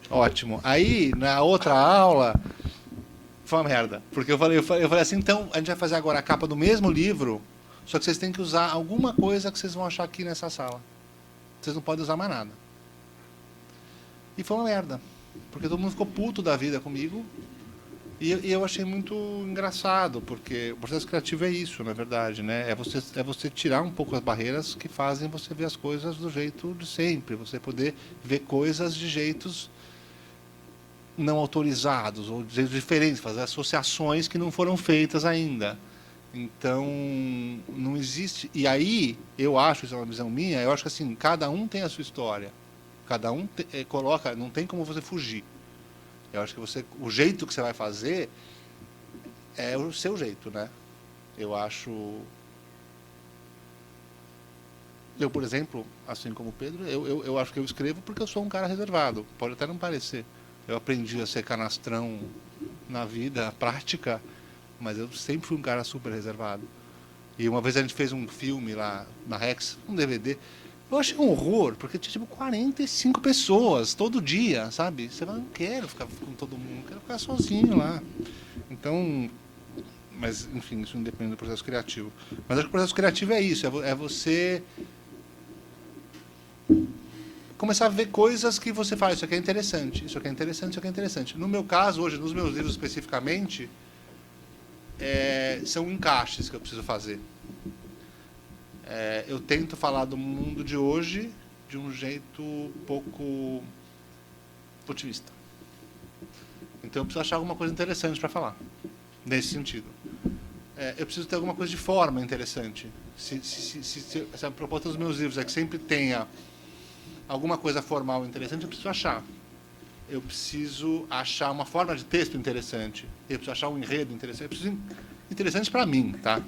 Ótimo. Aí, na outra aula, foi uma merda, porque eu falei assim, então, a gente vai fazer agora a capa do mesmo livro, só que vocês têm que usar alguma coisa que vocês vão achar aqui nessa sala. Vocês não podem usar mais nada. E foi uma merda, porque todo mundo ficou puto da vida comigo, e eu achei muito engraçado, porque o processo criativo é isso, na verdade, né? É você tirar um pouco as barreiras que fazem você ver as coisas do jeito de sempre, você poder ver coisas de jeitos não autorizados, ou de jeitos diferentes, fazer associações que não foram feitas ainda. Então, não existe... E aí, eu acho, isso é uma visão minha, eu acho que assim, cada um tem a sua história. Cada um coloca... Não tem como você fugir. Eu acho que o jeito que você vai fazer é o seu jeito, né? Eu acho... Eu, por exemplo, assim como o Pedro, eu acho que eu escrevo porque eu sou um cara reservado. Pode até não parecer. Eu aprendi a ser canastrão na vida prática mas eu sempre fui um cara super reservado. E uma vez a gente fez um filme lá na Rex, um DVD. Eu achei um horror, porque tinha tipo 45 pessoas todo dia, sabe? Você fala, não quero ficar com todo mundo, quero ficar sozinho lá. Então, mas enfim, isso não depende do processo criativo. Mas acho que o processo criativo é isso, é você começar a ver coisas que você fala, isso aqui é interessante, isso aqui é interessante, isso aqui é interessante. No meu caso, hoje, nos meus livros especificamente, são encaixes que eu preciso fazer. Eu tento falar do mundo de hoje de um jeito pouco otimista. Então eu preciso achar alguma coisa interessante para falar, nesse sentido. Eu preciso ter alguma coisa de forma interessante. Se a proposta dos meus livros é que sempre tenha alguma coisa formal interessante, eu preciso achar. Eu preciso achar uma forma de texto interessante. Eu preciso achar um enredo interessante. Eu preciso interessante para mim, tá?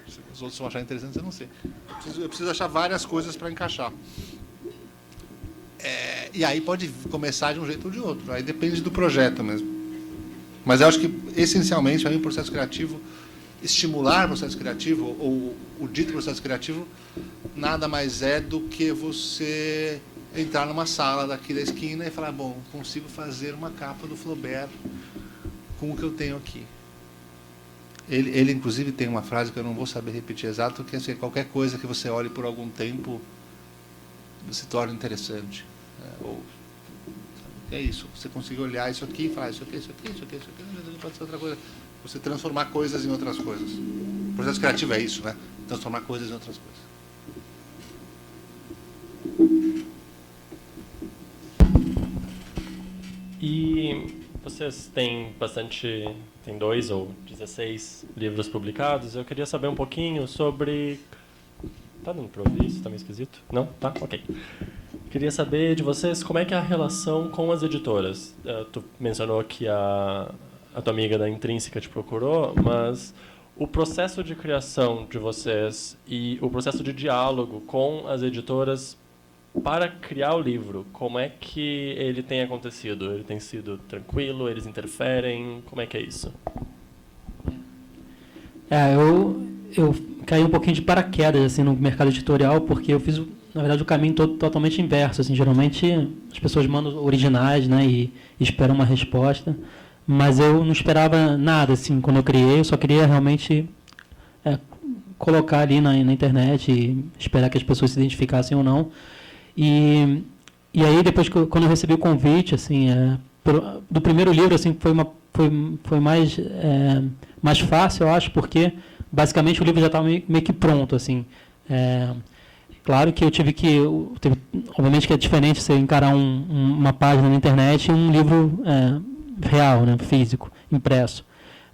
Se os outros vão achar interessantes, eu não sei. Eu preciso achar várias coisas para encaixar. E aí pode começar de um jeito ou de outro. Aí depende do projeto mesmo. Mas eu acho que, essencialmente, para mim, o processo criativo, estimular o processo criativo, ou o dito processo criativo, nada mais é do que você entrar numa sala daqui da esquina e falar, bom, consigo fazer uma capa do Flaubert com o que eu tenho aqui. Ele inclusive, tem uma frase que eu não vou saber repetir exato, que é assim, qualquer coisa que você olhe por algum tempo se torna interessante. É isso, você conseguir olhar isso aqui e falar isso aqui, pode ser outra coisa. Você transformar coisas em outras coisas. O processo criativo é isso, né? Transformar coisas em outras coisas. E vocês têm tem 2 ou 16 livros publicados. Eu queria saber um pouquinho sobre... Tá dando para ouvir isso? Tá meio esquisito? Não? Tá? Ok. Queria saber de vocês como é que é a relação com as editoras. Tu mencionou que a tua amiga da Intrínseca te procurou, mas o processo de criação de vocês e o processo de diálogo com as editoras para criar o livro, como é que ele tem acontecido? Ele tem sido tranquilo? Eles interferem? Como é que é isso? Eu caí um pouquinho de paraquedas assim, no mercado editorial, porque eu fiz, na verdade, o caminho totalmente inverso. Assim, geralmente, as pessoas mandam originais, né, e esperam uma resposta, mas eu não esperava nada. Assim, quando eu criei, eu só queria realmente colocar ali na internet e esperar que as pessoas se identificassem ou não. E aí, depois, quando eu recebi o convite, assim, do primeiro livro, assim, foi mais fácil, eu acho, porque basicamente o livro já estava meio que pronto, assim. Claro que eu tive que, obviamente que é diferente você encarar uma página na internet e um livro real, né, físico, impresso.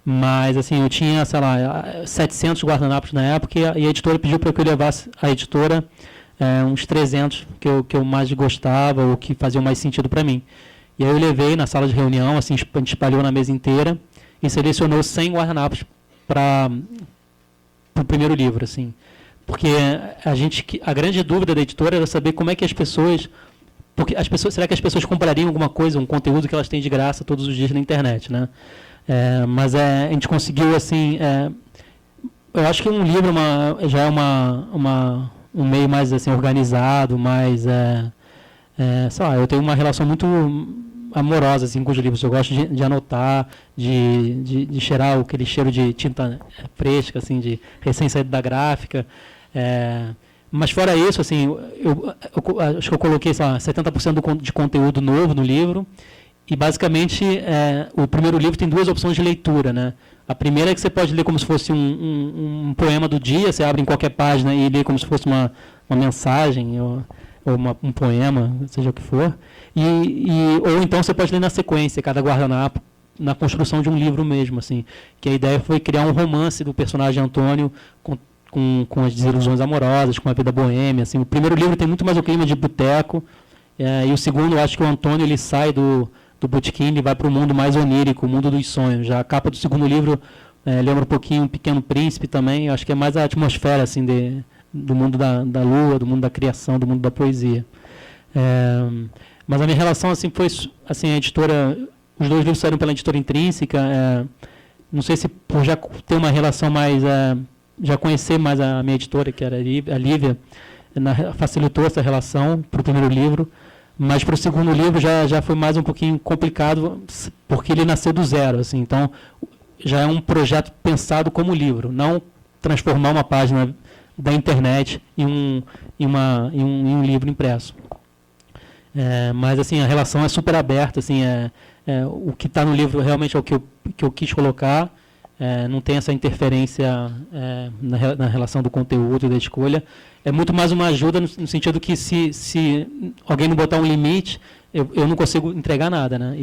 Mas, assim, eu tinha, sei lá, 700 guardanapos na época e a editora pediu para que eu levasse a editora uns 300 que eu mais gostava ou que faziam mais sentido para mim. E aí eu levei na sala de reunião, assim, a gente espalhou na mesa inteira e selecionou 100 guardanapos para o primeiro livro, assim. Porque a grande dúvida da editora era saber como é que as pessoas... será que as pessoas comprariam alguma coisa, um conteúdo que elas têm de graça todos os dias na internet, né? Mas a gente conseguiu, assim... eu acho que um livro já é um meio mais assim, organizado, mais... sei lá, eu tenho uma relação muito amorosa assim, com os livros. Eu gosto de anotar, de cheirar aquele cheiro de tinta fresca, assim, de recém-saído da gráfica. Mas fora isso, assim, eu acho que eu coloquei, sei lá, 70% de conteúdo novo no livro. E, basicamente, o primeiro livro tem 2 opções de leitura, né? A primeira é que você pode ler como se fosse um poema do dia, você abre em qualquer página e lê como se fosse uma mensagem ou um poema, seja o que for. Ou então você pode ler na sequência, cada guardanapo, na construção de um livro mesmo, assim. Que a ideia foi criar um romance do personagem Antônio com as desilusões amorosas, com a vida boêmia. Assim. O primeiro livro tem muito mais o clima de boteco, e o segundo, eu acho que o Antônio ele sai do botequim e vai para o mundo mais onírico, o mundo dos sonhos. Já a capa do segundo livro lembra um pouquinho o Pequeno Príncipe também. Eu acho que é mais a atmosfera assim, do mundo da lua, do mundo da criação, do mundo da poesia. Mas a minha relação assim, foi assim, a editora... Os 2 livros saíram pela editora Intrínseca. não sei se por já ter uma relação mais, já conhecer mais a minha editora, que era a Lívia, facilitou essa relação para o primeiro livro, mas para o segundo livro já foi mais um pouquinho complicado, porque ele nasceu do zero, assim, então já é um projeto pensado como livro, não transformar uma página da internet em um livro impresso. Mas assim, a relação é super aberta, assim, o que está no livro realmente é o que eu quis colocar, não tem essa interferência na relação do conteúdo e da escolha. É muito mais uma ajuda no sentido que se alguém não botar um limite, eu não consigo entregar nada, né?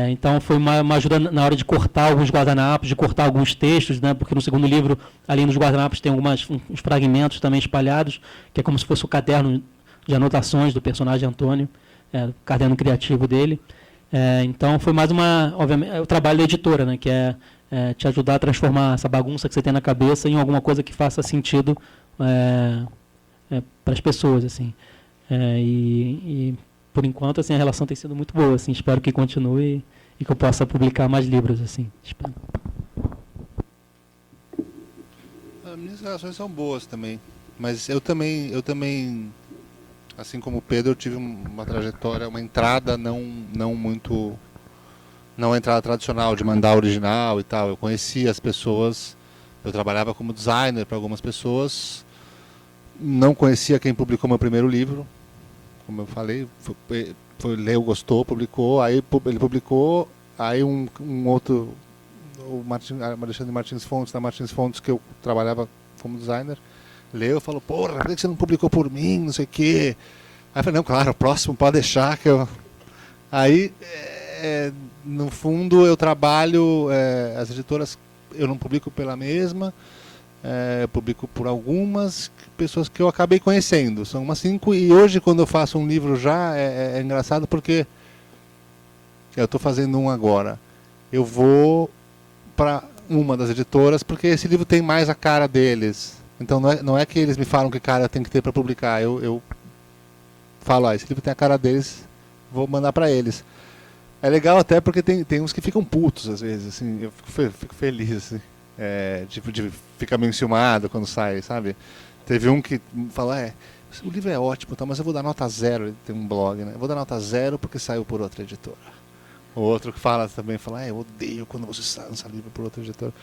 Então foi uma ajuda na hora de cortar alguns guardanapos, de cortar alguns textos, né? Porque no segundo livro, além dos guardanapos, tem uns fragmentos também espalhados, que é como se fosse o caderno de anotações do personagem Antônio, o caderno criativo dele. Então foi mais obviamente, o trabalho da editora, né? Que é te ajudar a transformar essa bagunça que você tem na cabeça em alguma coisa que faça sentido para as pessoas, assim. Por enquanto, assim, a relação tem sido muito boa, assim, espero que continue e que eu possa publicar mais livros, assim. Espero. As minhas relações são boas também, mas eu também, assim como o Pedro, eu tive uma trajetória, uma entrada não a entrada tradicional de mandar original e tal. Eu conhecia as pessoas, eu trabalhava como designer para algumas pessoas, não conhecia quem publicou meu primeiro livro. Como eu falei, leu, gostou, publicou, aí ele publicou, aí um outro, o Alexandre Martins Fontes, da Martins Fontes, que eu trabalhava como designer, leu e falou, porra, por que você não publicou por mim, não sei o quê. Aí eu falei, não, claro, o próximo pode deixar que eu... Aí, no fundo, eu trabalho, as editoras, eu não publico pela mesma, eu publico por algumas pessoas que eu acabei conhecendo. São umas 5, e hoje, quando eu faço um livro já, é engraçado porque eu estou fazendo um agora. Eu vou para uma das editoras, porque esse livro tem mais a cara deles. Então não é que eles me falam que cara tem que ter para publicar. Eu falo, esse livro tem a cara deles, vou mandar para eles. É legal até porque tem uns que ficam putos às vezes, assim, eu fico feliz, assim. Tipo de ficar meio enciumado quando sai, sabe? Teve um que falou, o livro é ótimo, tá, mas eu vou dar nota 0, ele tem um blog, né? Eu vou dar nota 0 porque saiu por outra editora. O outro que fala, eu odeio quando você lança livro por outra editora.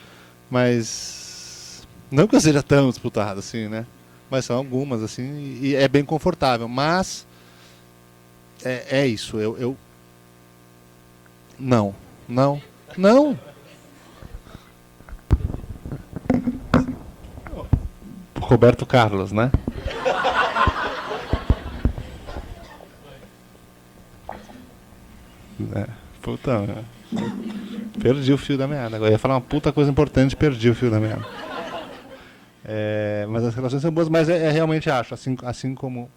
Mas não que eu seja tão disputado assim, né? Mas são algumas, assim, e é bem confortável. Mas é isso, eu não. Roberto Carlos, né? Puta, perdi o fio da meada. Agora ia falar uma puta coisa importante, perdi o fio da meada. Mas as relações são boas, mas realmente acho, assim como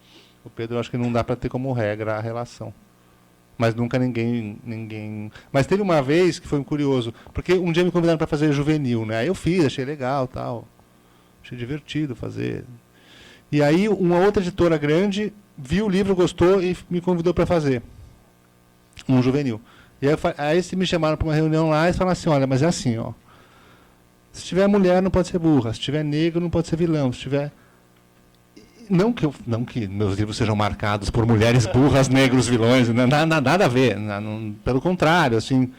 o Pedro, eu acho que não dá para ter como regra a relação. Mas nunca ninguém... Mas teve uma vez que foi curioso, porque um dia me convidaram para fazer juvenil, né? Aí eu fiz, achei legal, tal. Achei divertido fazer. E aí uma outra editora grande viu o livro, gostou e me convidou para fazer um juvenil. E aí me chamaram para uma reunião lá e falaram assim, olha, mas é assim, ó. Se tiver mulher não pode ser burra, se tiver negro não pode ser vilão, se tiver... Não que meus livros sejam marcados por mulheres burras, negros, vilões, nada a ver. Pelo contrário, assim,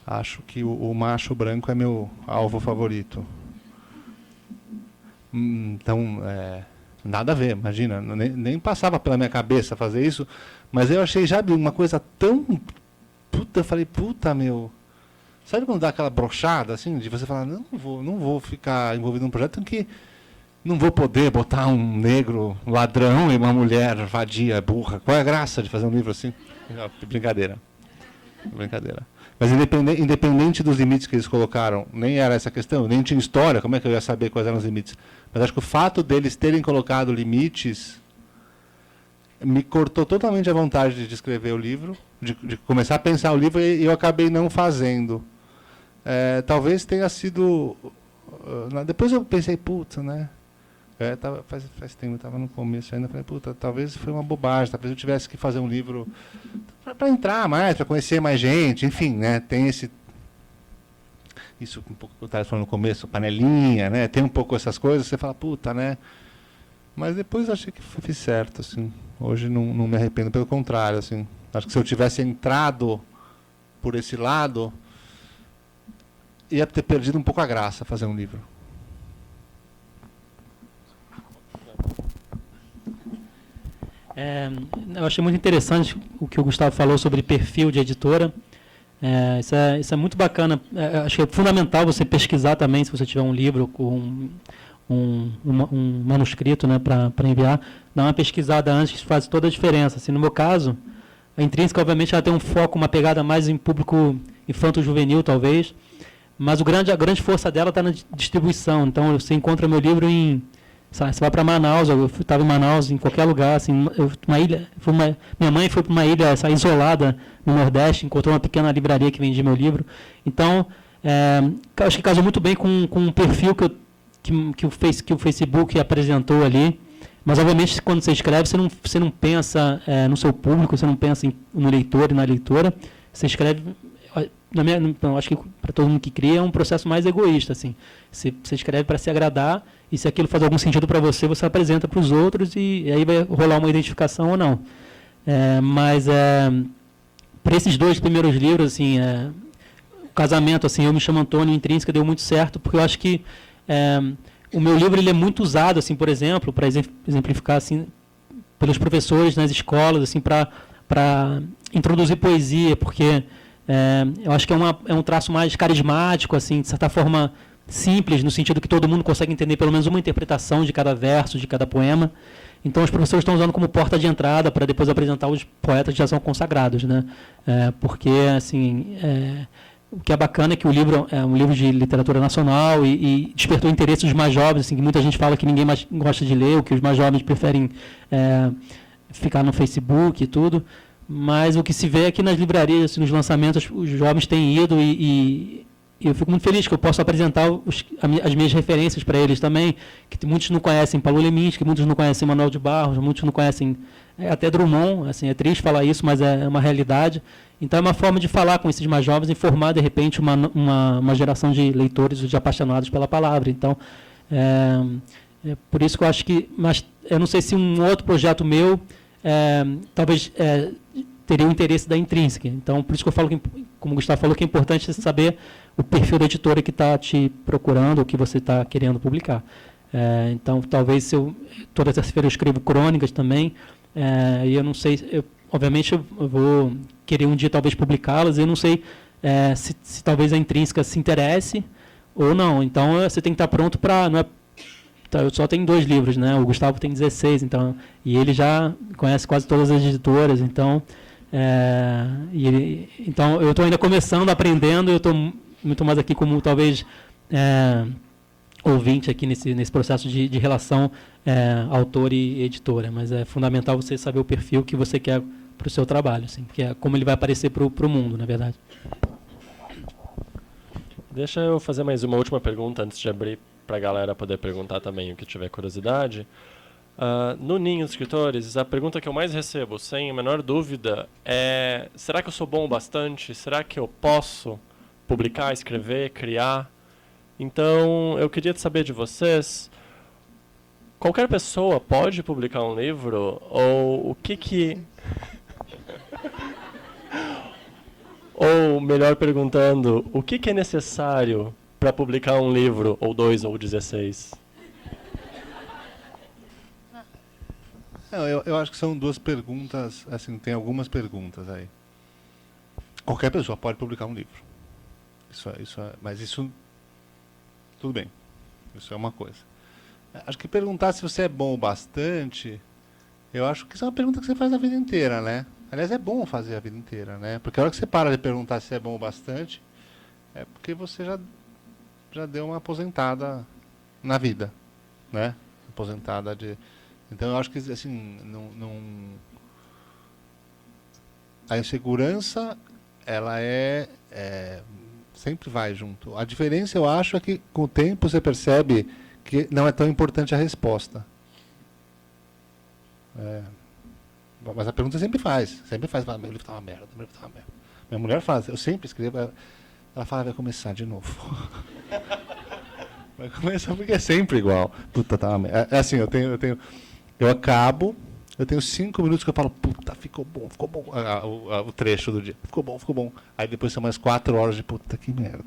acho que o macho branco é meu alvo favorito. Então, nada a ver, imagina. Nem passava pela minha cabeça fazer isso, mas eu achei já uma coisa tão... eu falei, meu... Sabe quando dá aquela brochada, assim, de você falar, não vou ficar envolvido num projeto em que não vou poder botar um negro ladrão e uma mulher vadia, burra. Qual é a graça de fazer um livro assim? Brincadeira. Mas independente dos limites que eles colocaram, nem era essa questão, nem tinha história, como é que eu ia saber quais eram os limites? Mas acho que o fato deles terem colocado limites me cortou totalmente a vontade de escrever o livro, de começar a pensar o livro, e eu acabei não fazendo. Talvez tenha sido... Depois eu pensei, né? Faz tempo, eu estava no começo ainda, falei, talvez foi uma bobagem, talvez eu tivesse que fazer um livro para entrar mais, para conhecer mais gente, enfim, né? Tem isso um pouco que eu estava falando no começo, panelinha, né? Tem um pouco essas coisas, você fala, puta, né? Mas depois achei que fiz certo, assim. Hoje não me arrependo, pelo contrário, assim. Acho que se eu tivesse entrado por esse lado, ia ter perdido um pouco a graça fazer um livro. Eu achei muito interessante o que o Gustavo falou sobre perfil de editora. Isso é muito bacana. Acho que é fundamental você pesquisar também, se você tiver um livro com um manuscrito, né, para enviar, dar uma pesquisada antes, que isso faz toda a diferença. Assim, no meu caso, a Intrínseca, obviamente, ela tem um foco, uma pegada mais em público infanto-juvenil, talvez, mas a grande força dela está na distribuição. Então, você encontra meu livro em... Sabe, você vai para Manaus, eu estava em Manaus, em qualquer lugar, assim, uma ilha, minha mãe foi para uma ilha isolada no Nordeste, encontrou uma pequena livraria que vendia meu livro. Então, acho que casou muito bem com o perfil que o Facebook apresentou ali. Mas, obviamente, quando você escreve, você não pensa no seu público, você não pensa no leitor e na leitora. Você escreve... acho que para todo mundo que cria é um processo mais egoísta. Assim. Você escreve para se agradar, e se aquilo faz algum sentido para você, você apresenta para os outros, e aí vai rolar uma identificação ou não. Mas, para esses 2 primeiros livros, assim, o casamento, assim, Eu Me Chamo Antônio, Intrínseca, deu muito certo, porque eu acho que... o meu livro ele é muito usado, assim, por exemplo, para exemplificar, assim, pelos professores nas escolas, assim, para introduzir poesia, porque eu acho que é um traço mais carismático, assim, de certa forma simples, no sentido que todo mundo consegue entender pelo menos uma interpretação de cada verso, de cada poema. Então, os professores estão usando como porta de entrada para depois apresentar os poetas que já são consagrados, né? Porque, assim... o que é bacana é que o livro é um livro de literatura nacional e despertou o interesse dos mais jovens, assim, que muita gente fala que ninguém mais gosta de ler, ou que os mais jovens preferem ficar no Facebook e tudo. Mas o que se vê é que nas livrarias, assim, nos lançamentos, os jovens têm ido e eu fico muito feliz que eu posso apresentar as minhas referências para eles também, que muitos não conhecem Paulo Leminski, que muitos não conhecem Manuel de Barros, muitos não conhecem até Drummond, assim, é triste falar isso, mas é uma realidade. Então é uma forma de falar com esses mais jovens e formar, de repente, uma geração de leitores, de apaixonados pela palavra. Então, por isso que eu acho que... Mas eu não sei se um outro projeto meu talvez teria o interesse da Intrínseca. Então, por isso que eu falo, como o Gustavo falou, que é importante saber o perfil da editora que está te procurando, o que você está querendo publicar. Então, talvez, toda terça-feira eu escrevo crônicas também, e eu não sei... obviamente, eu vou querer um dia, talvez, publicá-las, eu não sei se talvez a Intrínseca se interesse ou não. Então, você tem que estar pronto para... eu só tenho 2 livros, né? O Gustavo tem 16, então, e ele já conhece quase todas as editoras, então... então, eu estou ainda começando, aprendendo, eu estou muito mais aqui como, talvez... ouvinte aqui nesse processo de relação autor e editora, mas é fundamental você saber o perfil que você quer para o seu trabalho, assim, que é como ele vai aparecer para o mundo, na verdade. Deixa eu fazer mais uma última pergunta antes de abrir para a galera poder perguntar também o que tiver curiosidade. No Ninho dos Escritores, a pergunta que eu mais recebo, sem a menor dúvida, é: será que eu sou bom o bastante? Será que eu posso publicar, escrever, criar? Então, eu queria saber de vocês, qualquer pessoa pode publicar um livro? Ou o que... ou, melhor perguntando, o que é necessário para publicar um livro, ou 2, ou 16? Eu acho que são 2 perguntas, assim, tem algumas perguntas aí. Qualquer pessoa pode publicar um livro. Mas isso... Tudo bem, isso é uma coisa. Acho que perguntar se você é bom o bastante, eu acho que isso é uma pergunta que você faz a vida inteira, né? Aliás, é bom fazer a vida inteira, né? Porque a hora que você para de perguntar se é bom o bastante, é porque você já deu uma aposentada na vida, né? Aposentada de... Então, eu acho que, assim, a insegurança, ela sempre vai junto. A diferença, eu acho, é que com o tempo você percebe que não é tão importante a resposta. Mas a pergunta sempre faz. Meu livro tá uma merda, Minha mulher faz. Eu sempre escrevo. Ela fala, vai começar de novo. Vai começar porque é sempre igual. Puta, tá uma merda. É assim, eu acabo, eu tenho 5 minutos que eu falo, puta, ficou bom. O trecho do dia. Ficou bom. Aí depois são mais 4 horas de puta, que merda.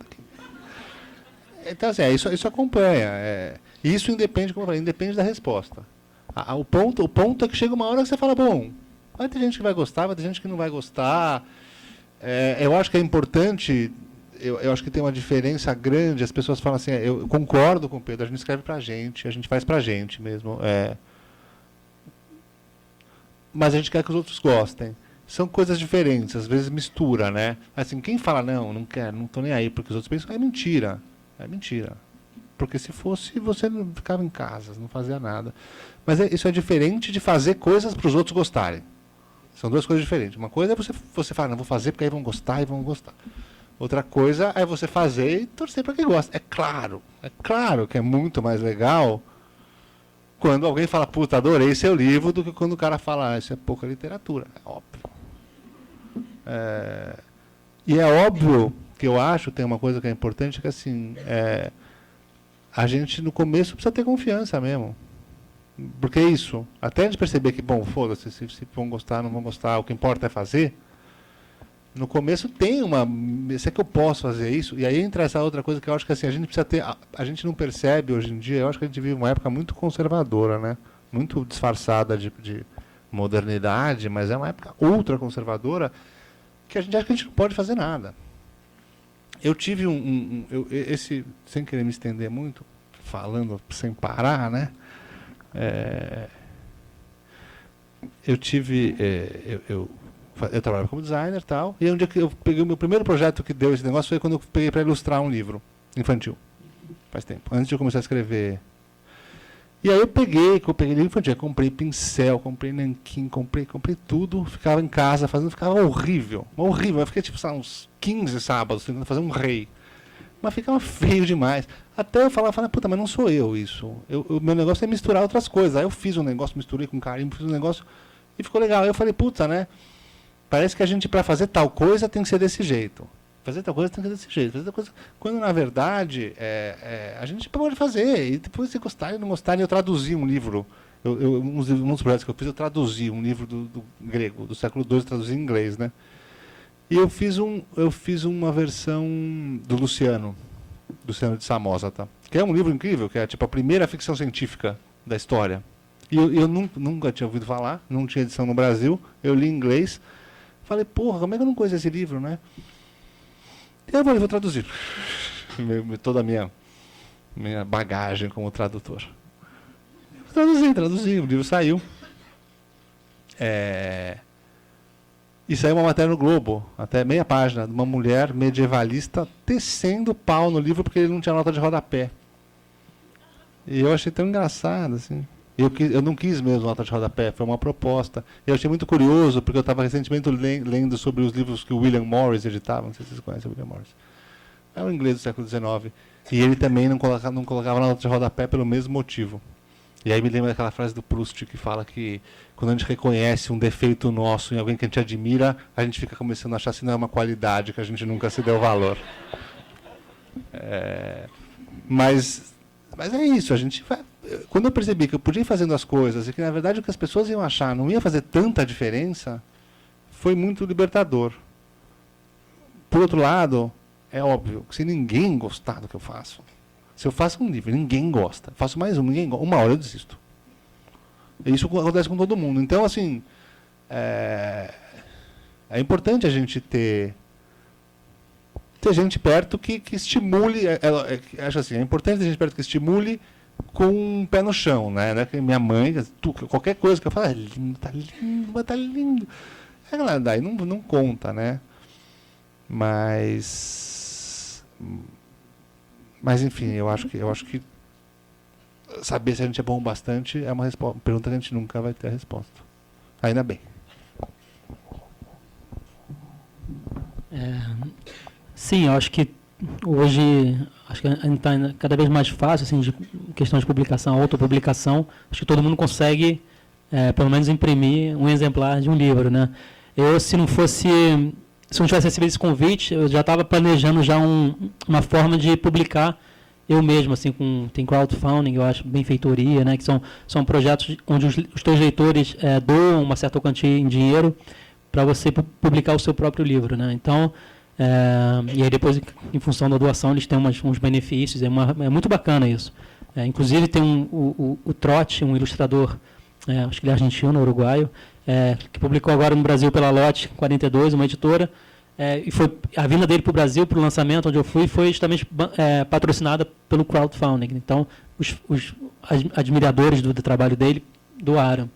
Então, assim, isso acompanha. Isso independe, como eu falei, independe da resposta. O ponto é que chega uma hora que você fala, bom, vai ter gente que vai gostar, vai ter gente que não vai gostar. Eu acho que é importante, eu acho que tem uma diferença grande, as pessoas falam assim, eu concordo com o Pedro, a gente escreve pra gente, a gente faz pra gente mesmo. Mas a gente quer que os outros gostem. São coisas diferentes, às vezes mistura, né? Assim, quem fala, não quero, não tô nem aí porque os outros pensam, é mentira. Porque se fosse, você não ficava em casa, não fazia nada. Mas isso é diferente de fazer coisas para os outros gostarem. São duas coisas diferentes. Uma coisa é você falar, não vou fazer porque aí vão gostar e vão gostar. Outra coisa é você fazer e torcer para quem gosta. É claro que é muito mais legal quando alguém fala, puta, adorei seu livro, do que quando o cara fala, isso é pouca literatura. É óbvio. E é óbvio que eu acho, tem uma coisa que é importante, que assim, a gente no começo precisa ter confiança mesmo. Porque é isso, até a gente perceber que, bom, foda-se, se vão gostar, não vão gostar, o que importa é fazer. No começo tem será que eu posso fazer isso? E aí entra essa outra coisa que eu acho que assim, a gente precisa ter, a gente não percebe hoje em dia, eu acho que a gente vive uma época muito conservadora, né? Muito disfarçada de modernidade, mas é uma época ultra conservadora que a gente acha que a gente não pode fazer nada. Eu tive sem querer me estender muito, falando sem parar, né? Eu trabalhava como designer e tal, e um dia que eu peguei o meu primeiro projeto que deu esse negócio foi quando eu peguei para ilustrar um livro infantil. Faz tempo, antes de eu começar a escrever. E aí eu peguei livro infantil, comprei pincel, comprei nanquim, comprei tudo, ficava em casa fazendo, ficava horrível. Eu fiquei tipo, uns 15 sábados tentando fazer um rei. Mas ficava feio demais. Até eu falava, puta, mas não sou eu isso. O meu negócio é misturar outras coisas. Aí eu fiz um negócio, misturei com carinho, fiz um negócio e ficou legal. Aí eu falei, puta, né? Parece que a gente, para fazer tal coisa, tem que ser desse jeito. Fazer tal coisa tem que ser desse jeito. Fazer tal coisa... Quando, na verdade, a gente pode fazer. E depois, se gostarem ou não gostarem, eu traduzi um livro. Um dos projetos que eu fiz, eu traduzi um livro do grego, do século II, traduzi em inglês, né? E eu fiz uma versão do Luciano de Samosata, que é um livro incrível, que é tipo a primeira ficção científica da história. E eu nunca tinha ouvido falar, não tinha edição no Brasil, eu li em inglês, falei, porra, como é que eu não conheço esse livro, né? E eu vou traduzir toda a minha bagagem como tradutor. Traduzi, o livro saiu. E saiu uma matéria no Globo, até meia página, de uma mulher medievalista tecendo pau no livro porque ele não tinha nota de rodapé. E eu achei tão engraçado, assim. Eu não quis mesmo nota de rodapé, foi uma proposta. Eu achei muito curioso, porque eu estava recentemente lendo sobre os livros que o William Morris editava, não sei se vocês conhecem o William Morris. É um inglês do século XIX. E ele também não colocava nota de rodapé pelo mesmo motivo. E aí me lembra daquela frase do Proust que fala que quando a gente reconhece um defeito nosso em alguém que a gente admira, a gente fica começando a achar que não é uma qualidade, que a gente nunca se deu valor. Mas é isso, quando eu percebi que eu podia ir fazendo as coisas e que na verdade o que as pessoas iam achar não ia fazer tanta diferença, foi muito libertador. Por outro lado, é óbvio que se ninguém gostar do que eu faço, se eu faço um livro e ninguém gosta, faço mais ninguém gosta, uma hora eu desisto. Isso acontece com todo mundo. Então, assim, é importante a gente ter gente perto que estimule. Acho assim, é importante ter gente perto que estimule com um pé no chão, né? Não é que minha mãe, qualquer coisa que eu falo, é lindo, tá lindo. Daí não conta, né? Mas enfim, eu acho que saber se a gente é bom bastante é uma pergunta que a gente nunca vai ter a resposta. Ainda bem. Sim, eu acho que hoje está cada vez mais fácil, assim, de questão de publicação, autopublicação. Acho que todo mundo consegue, pelo menos, imprimir um exemplar de um livro, né? Se não fosse se eu não tivesse recebido esse convite, eu já estava planejando já uma forma de publicar eu mesmo, assim, tem crowdfunding, eu acho, benfeitoria, né, que são projetos onde os teus leitores doam uma certa quantia em dinheiro para você publicar o seu próprio livro, né? Então, e aí depois, em função da doação, eles têm uns benefícios, é muito bacana isso. Inclusive tem o Trotti, um ilustrador, acho que ele é argentino, uruguaio, que publicou agora no Brasil pela Lote 42, uma editora, e foi a vinda dele para o Brasil, para o lançamento, onde eu fui, foi justamente patrocinada pelo crowdfunding. Então, os admiradores do trabalho dele doaram.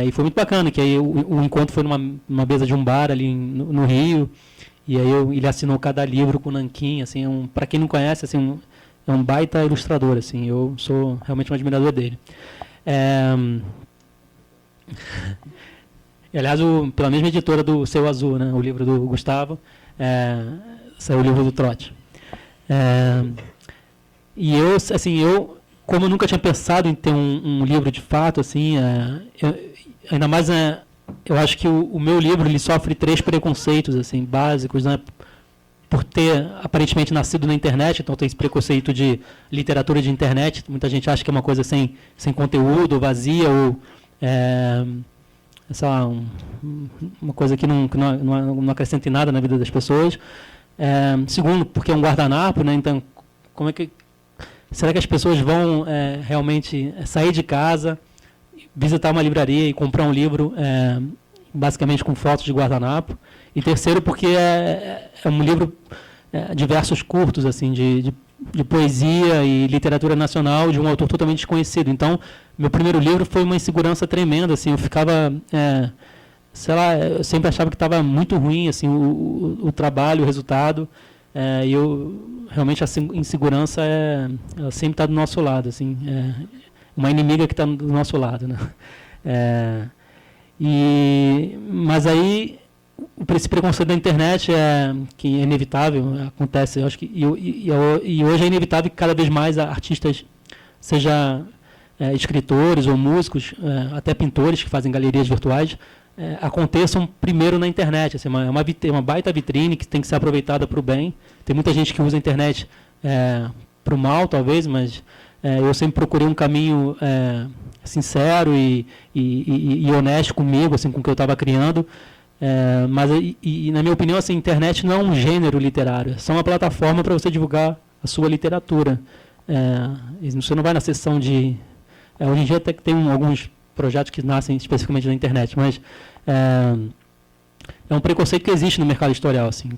E foi muito bacana, que aí o encontro foi numa mesa de um bar ali no Rio, e aí ele assinou cada livro com nanquim, assim, para quem não conhece, assim, é um baita ilustrador, assim, eu sou realmente um admirador dele. E, aliás, pela mesma editora do Céu Azul, né, o livro do Gustavo, saiu o livro do Trotti. E eu, como eu nunca tinha pensado em ter um livro de fato, assim, ainda mais, eu acho que o meu livro ele sofre 3 preconceitos assim, básicos, né, por ter aparentemente nascido na internet, então tem esse preconceito de literatura de internet, muita gente acha que é uma coisa sem conteúdo, vazia, ou sei lá, uma coisa que não acrescenta em nada na vida das pessoas. Segundo, porque é um guardanapo, né, então como é que será que as pessoas vão realmente sair de casa, visitar uma livraria e comprar um livro basicamente com fotos de guardanapo? E terceiro, porque é um livro de versos curtos, assim, de poesia e literatura nacional de um autor totalmente desconhecido. Então, meu primeiro livro foi uma insegurança tremenda, assim, eu ficava, sei lá, eu sempre achava que estava muito ruim, assim, o trabalho, o resultado, e eu realmente a insegurança ela sempre está do nosso lado, assim, uma inimiga que está do nosso lado, né? Mas aí esse preconceito da internet que é inevitável, acontece, eu acho que e hoje é inevitável que cada vez mais artistas, seja escritores ou músicos, até pintores que fazem galerias virtuais, aconteçam primeiro na internet. Assim, uma baita vitrine que tem que ser aproveitada para o bem. Tem muita gente que usa a internet para o mal, talvez, mas eu sempre procurei um caminho sincero e honesto comigo, assim, com o que eu estava criando. Mas, na minha opinião, assim, a internet não é um gênero literário, é só uma plataforma para você divulgar a sua literatura. Você não vai na seção de... hoje em dia até que tem alguns projetos que nascem especificamente na internet, mas é um preconceito que existe no mercado editorial, assim,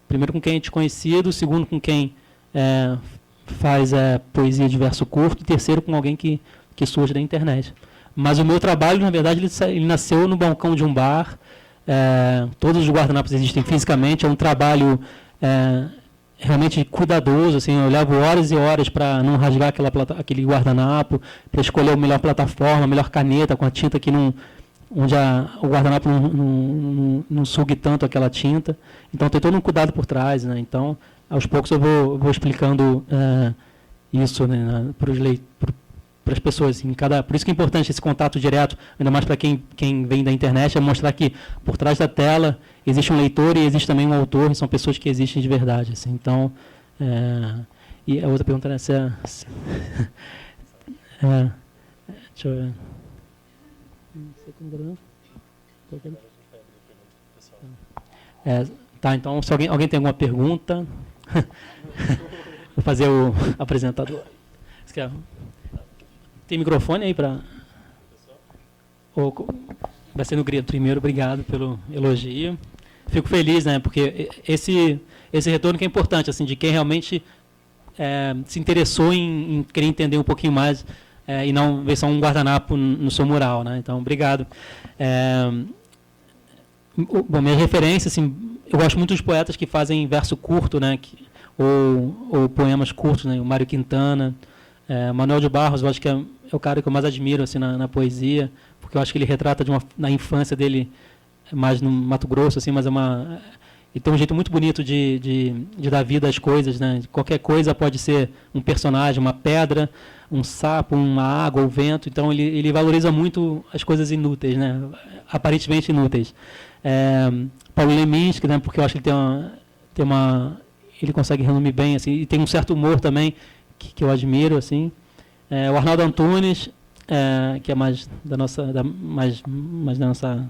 primeiro com quem é desconhecido, segundo com quem faz poesia de verso curto, e terceiro com alguém que surge da internet. Mas o meu trabalho, na verdade, ele nasceu no balcão de um bar. Todos os guardanapos existem fisicamente, é um trabalho realmente cuidadoso, assim, eu levo horas e horas para não rasgar aquele guardanapo, para escolher a melhor plataforma, a melhor caneta com a tinta que onde o guardanapo não sugue tanto aquela tinta. Então tem todo um cuidado por trás, né? Então, aos poucos eu vou explicando isso, né, para as pessoas, assim, por isso que é importante esse contato direto, ainda mais para quem vem da internet, é mostrar que por trás da tela existe um leitor e existe também um autor, e são pessoas que existem de verdade, assim. Então, e a outra pergunta era deixa eu ver. Tá, então, se alguém tem alguma pergunta, vou fazer o apresentador. Você quer? Tem microfone aí para... Vai ser no grito primeiro, obrigado pelo elogio. Fico feliz, né, porque esse retorno que é importante, assim, de quem realmente se interessou em querer entender um pouquinho mais e não ver só um guardanapo no seu mural, né? Então, obrigado. Bom, minha referência, assim, eu gosto muito dos poetas que fazem verso curto, né, ou poemas curtos, né, o Mário Quintana, Manuel de Barros, eu acho que é o cara que eu mais admiro, assim, na poesia, porque eu acho que ele retrata na infância dele, mais no Mato Grosso, assim, mas ele tem um jeito muito bonito de dar vida às coisas, né? Qualquer coisa pode ser um personagem, uma pedra, um sapo, uma água, o vento. Então ele valoriza muito as coisas inúteis, né? Aparentemente inúteis. Paulo Leminski, né, porque eu acho que ele ele consegue resumir bem, assim, e tem um certo humor também que eu admiro, assim. O Arnaldo Antunes, que é mais da mais da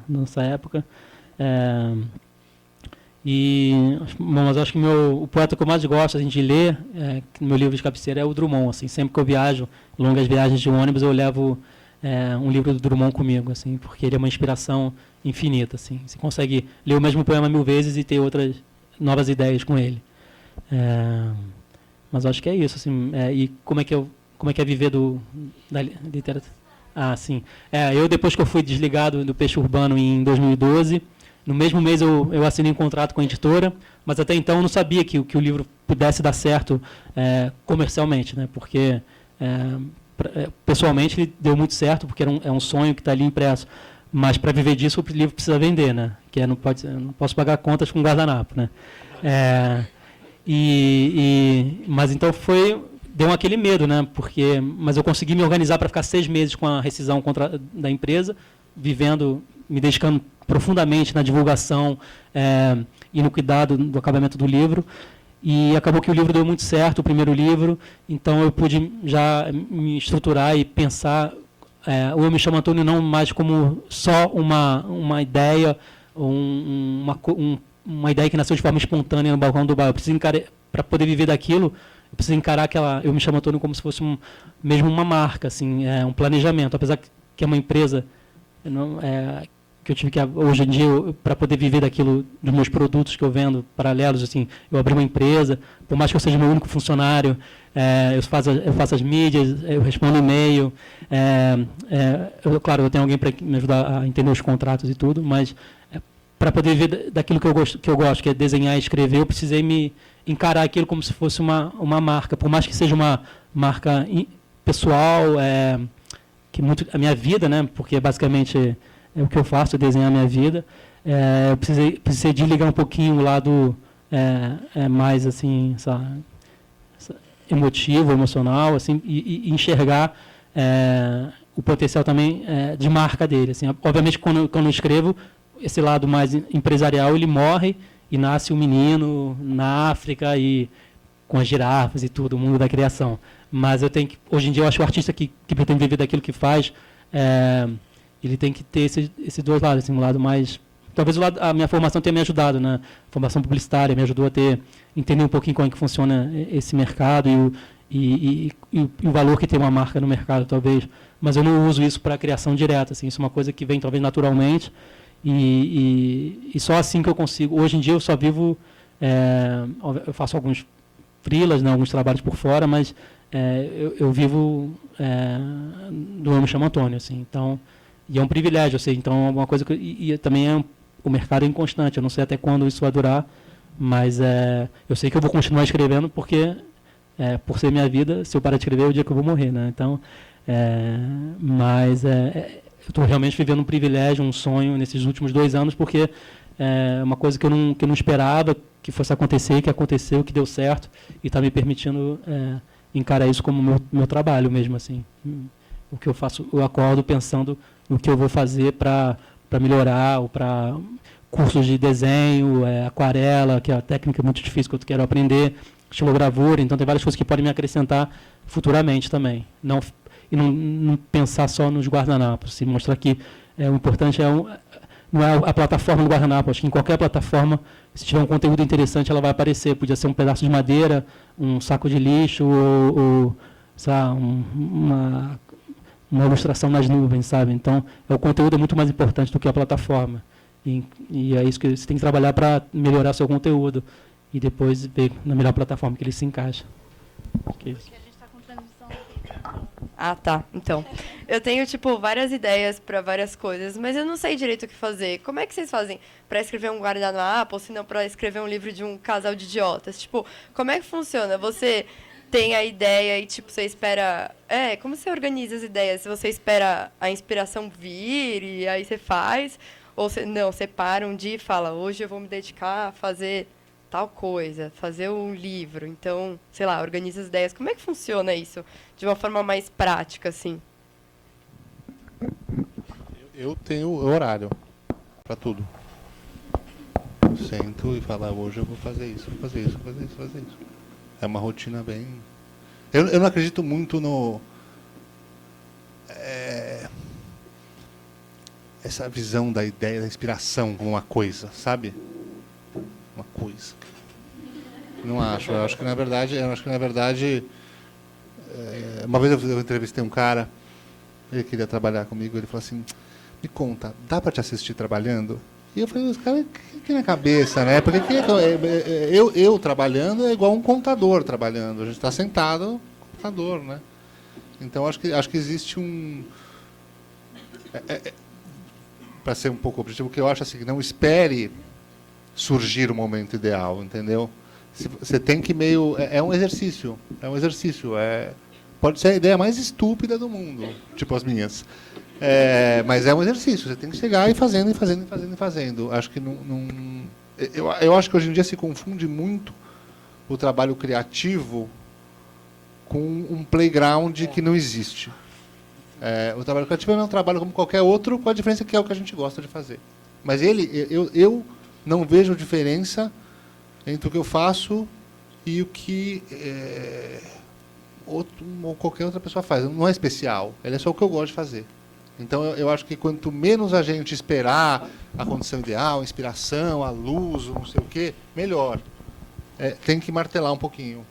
nossa época. Mas acho que o poeta que eu mais gosto, assim, de ler, meu livro de cabeceira é o Drummond. Assim, sempre que eu viajo, longas viagens de ônibus, eu levo um livro do Drummond comigo, assim, porque ele é uma inspiração infinita. Assim. Você consegue ler o mesmo poema 1000 vezes e ter outras novas ideias com ele. Mas acho que é isso. Assim, e como é que é viver da literatura? Sim. Eu, depois que eu fui desligado do Peixe Urbano em 2012, no mesmo mês eu assinei um contrato com a editora, mas até então eu não sabia que o livro pudesse dar certo comercialmente, né? Porque pessoalmente ele deu muito certo, porque é um sonho que está ali impresso. Mas para viver disso o livro precisa vender, né? Eu não posso pagar contas com guardanapo, né? Mas então deu aquele medo, né? Mas eu consegui me organizar para ficar 6 meses com a rescisão da empresa, me dedicando profundamente na divulgação e no cuidado do acabamento do livro. E acabou que o livro deu muito certo, o primeiro livro, então eu pude já me estruturar e pensar o Eu Me Chamo Antônio não mais como só uma ideia, uma ideia que nasceu de forma espontânea no balcão do bar. Eu preciso encarar, para poder viver daquilo, eu preciso encarar aquela Eu Me Chamo Antônio como se fosse mesmo uma marca, assim, um planejamento, apesar que é uma empresa que eu tive que, hoje em dia, para poder viver daquilo, dos meus produtos que eu vendo paralelos, assim, eu abri uma empresa, por mais que eu seja meu único funcionário, eu faço as mídias, eu respondo e-mail, claro, eu tenho alguém para me ajudar a entender os contratos e tudo, mas para poder viver daquilo que eu gosto, que é desenhar e escrever, eu precisei me encarar aquilo como se fosse uma marca, por mais que seja uma marca pessoal, que muito a minha vida, né, porque basicamente o que eu faço, é desenhar a minha vida. Eu precisei desligar um pouquinho o lado mais assim, emotivo, emocional, assim, e enxergar o potencial também de marca dele. Assim. Obviamente, quando eu escrevo, esse lado mais empresarial ele morre e nasce um menino na África e com as girafas e tudo, o mundo da criação. Mas hoje em dia eu acho que o artista que pretende viver daquilo que faz, ele tem que ter esses dois lados, assim, um lado mais... Talvez a minha formação tenha me ajudado, né? A formação publicitária me ajudou a entender um pouquinho como é que funciona esse mercado e o valor que tem uma marca no mercado, talvez. Mas eu não uso isso para criação direta, assim, isso é uma coisa que vem talvez naturalmente e só assim que eu consigo. Hoje em dia eu só vivo... eu faço alguns freelas, né, alguns trabalhos por fora, mas eu vivo do Eu Me Chamo Antônio, assim, então... E é um privilégio, assim, então é uma coisa que... E também o mercado é inconstante, eu não sei até quando isso vai durar, mas eu sei que eu vou continuar escrevendo porque, por ser minha vida, se eu parar de escrever é o dia que eu vou morrer, né? Então, mas eu estou realmente vivendo um privilégio, um sonho nesses últimos 2 anos, porque é uma coisa que eu não esperava que fosse acontecer, que aconteceu, que deu certo, e está me permitindo encarar isso como meu trabalho mesmo, assim. O que eu faço, eu acordo pensando no que eu vou fazer para melhorar, ou para cursos de desenho, aquarela, que é uma técnica muito difícil que eu quero aprender, estilogravura, então tem várias coisas que podem me acrescentar futuramente também. Não pensar só nos guardanapos, assim, mostrar que o importante não é a plataforma do guardanapo, acho que em qualquer plataforma, se tiver um conteúdo interessante, ela vai aparecer, podia ser um pedaço de madeira, um saco de lixo, ou sabe, uma ilustração nas nuvens, sabe? Então, o conteúdo é muito mais importante do que a plataforma. E é isso que você tem que trabalhar para melhorar seu conteúdo e depois ver na melhor plataforma que ele se encaixa. Porque a gente está com transmissão aqui. Ah, tá. Então, eu tenho, várias ideias para várias coisas, mas eu não sei direito o que fazer. Como é que vocês fazem para escrever um guardanapo, ou se não para escrever um livro de um casal de idiotas? Como é que funciona? Você tem a ideia e, você espera... como você organiza as ideias? Você espera a inspiração vir e aí você faz? Ou você para um dia e fala, hoje eu vou me dedicar a fazer tal coisa, fazer um livro. Então, sei lá, organiza as ideias. Como é que funciona isso? De uma forma mais prática, assim. Eu tenho horário para tudo. sento e falo, hoje eu vou fazer isso, vou fazer isso, vou fazer isso, vou fazer isso. É uma rotina bem... Eu não acredito muito no... essa visão da ideia, da inspiração como uma coisa, sabe? Uma coisa. Não acho. Eu acho que na verdade, uma vez eu entrevistei um cara, ele queria trabalhar comigo, ele falou assim, me conta, dá para te assistir trabalhando? E eu falei, os caras, que na cabeça, né? Porque eu trabalhando é igual um contador trabalhando. A gente está sentado, contador, né? Então acho que existe um... para ser um pouco objetivo, o que eu acho assim, não espere surgir o momento ideal, entendeu? Você tem que meio... É um exercício. Pode ser a ideia mais estúpida do mundo, tipo as minhas. Mas é um exercício. Você tem que chegar e fazendo, e fazendo, e fazendo, e fazendo. Acho que eu acho que hoje em dia se confunde muito o trabalho criativo com um playground que não existe. O trabalho criativo é um trabalho como qualquer outro, com a diferença que é o que a gente gosta de fazer. Mas eu não vejo diferença entre o que eu faço e o que ou qualquer outra pessoa faz. Não é especial, é só o que eu gosto de fazer. Então eu acho que quanto menos a gente esperar a condição ideal, a inspiração, a luz, não sei o quê, melhor. Tem que martelar um pouquinho.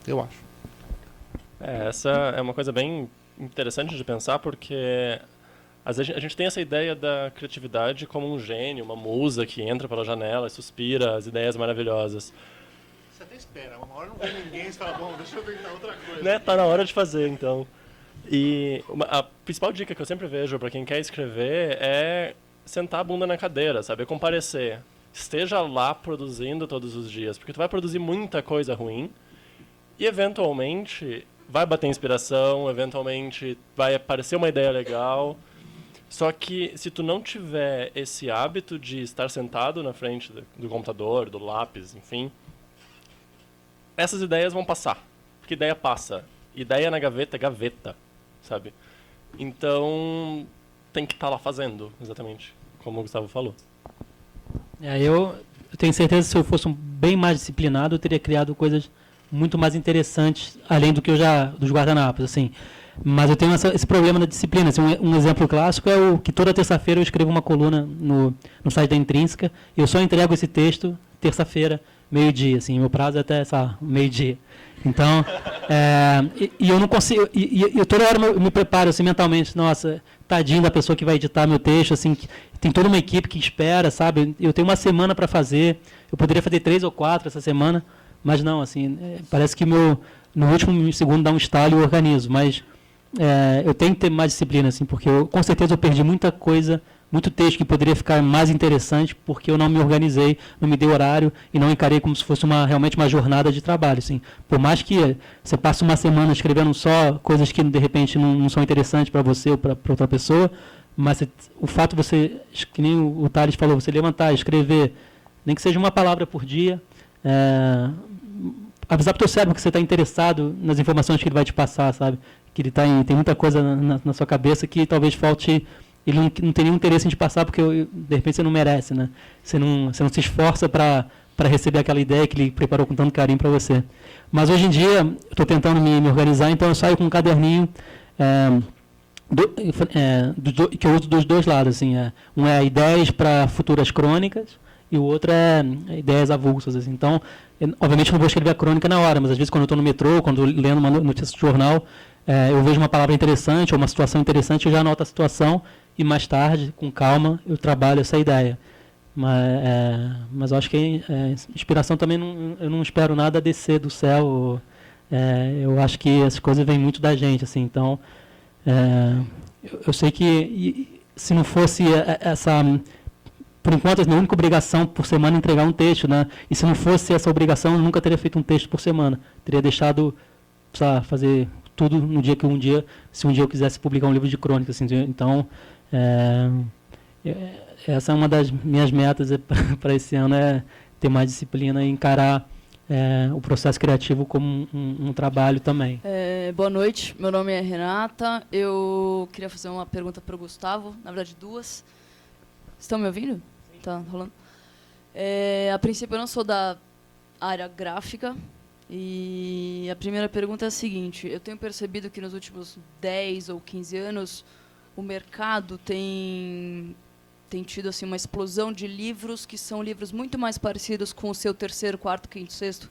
Eu acho. Essa é uma coisa bem interessante de pensar, porque às vezes a gente tem essa ideia da criatividade como um gênio, uma musa que entra pela janela e suspira as ideias maravilhosas. Você até espera, uma hora não vê ninguém e você fala, bom, deixa eu tentar outra coisa. Né? Tá na hora de fazer, então. E a principal dica que eu sempre vejo para quem quer escrever é sentar a bunda na cadeira, sabe? É comparecer. Esteja lá produzindo todos os dias, porque tu vai produzir muita coisa ruim e, eventualmente, vai bater inspiração, eventualmente vai aparecer uma ideia legal. Só que se tu não tiver esse hábito de estar sentado na frente do computador, do lápis, enfim, essas ideias vão passar. Porque ideia passa. Ideia na gaveta é gaveta, sabe? Então, tem que estar lá fazendo, exatamente, como o Gustavo falou. Eu tenho certeza que se eu fosse bem mais disciplinado, eu teria criado coisas muito mais interessantes, além do que dos guardanapos, assim. Mas eu tenho esse problema da disciplina. Assim, um exemplo clássico é o que toda terça-feira eu escrevo uma coluna no site da Intrínseca, e eu só entrego esse texto terça-feira, meio-dia. Assim, meu prazo é até meio-dia. Então, e eu não consigo... E toda hora eu me preparo assim, mentalmente. Nossa, tadinho da pessoa que vai editar meu texto. Assim, tem toda uma equipe que espera, sabe? Eu tenho uma semana para fazer. Eu poderia fazer 3 ou 4 essa semana, mas não, assim, parece que no último segundo dá um estalo e eu organizo. Mas eu tenho que ter mais disciplina, assim, porque com certeza eu perdi muita coisa, muito texto que poderia ficar mais interessante, porque eu não me organizei, não me dei horário e não encarei como se fosse realmente uma jornada de trabalho. Assim. Por mais que você passe uma semana escrevendo só coisas que de repente não são interessantes para você ou para outra pessoa, mas o fato de você, que nem o Thales falou, você levantar, escrever, nem que seja uma palavra por dia, avisar para o teu cérebro que você está interessado nas informações que ele vai te passar, sabe? Que ele tem muita coisa na sua cabeça que talvez falte... Ele não tem nenhum interesse em te passar porque, de repente, você não merece, né? Você não se esforça para receber aquela ideia que ele preparou com tanto carinho para você. Mas, hoje em dia, eu estou tentando me organizar, então eu saio com um caderninho que eu uso dos dois lados. Assim, um é ideias para futuras crônicas e o outro é ideias avulsas. Assim. Então, obviamente, não vou escrever a crônica na hora, mas, às vezes, quando eu estou no metrô, quando lendo uma notícia de jornal, eu vejo uma palavra interessante ou uma situação interessante, eu já anoto a situação e mais tarde, com calma, eu trabalho essa ideia. Mas eu acho que inspiração também, eu não espero nada descer do céu. Eu acho que as coisas vêm muito da gente. Assim, então, eu sei que se não fosse essa... Por enquanto, a minha única obrigação por semana é entregar um texto. Né? E se não fosse essa obrigação, eu nunca teria feito um texto por semana. Teria deixado fazer tudo no dia que se um dia eu quisesse publicar um livro de crônica. Assim, então... essa é uma das minhas metas para esse ano, é ter mais disciplina e encarar o processo criativo como um trabalho também. Boa noite, meu nome é Renata. Eu queria fazer uma pergunta para o Gustavo, na verdade 2. Estão me ouvindo? Tá rolando. A princípio, eu não sou da área gráfica. E a primeira pergunta é a seguinte. Eu tenho percebido que nos últimos 10 ou 15 anos, o mercado tem tido assim, uma explosão de livros que são livros muito mais parecidos com o seu terceiro, quarto, quinto, sexto.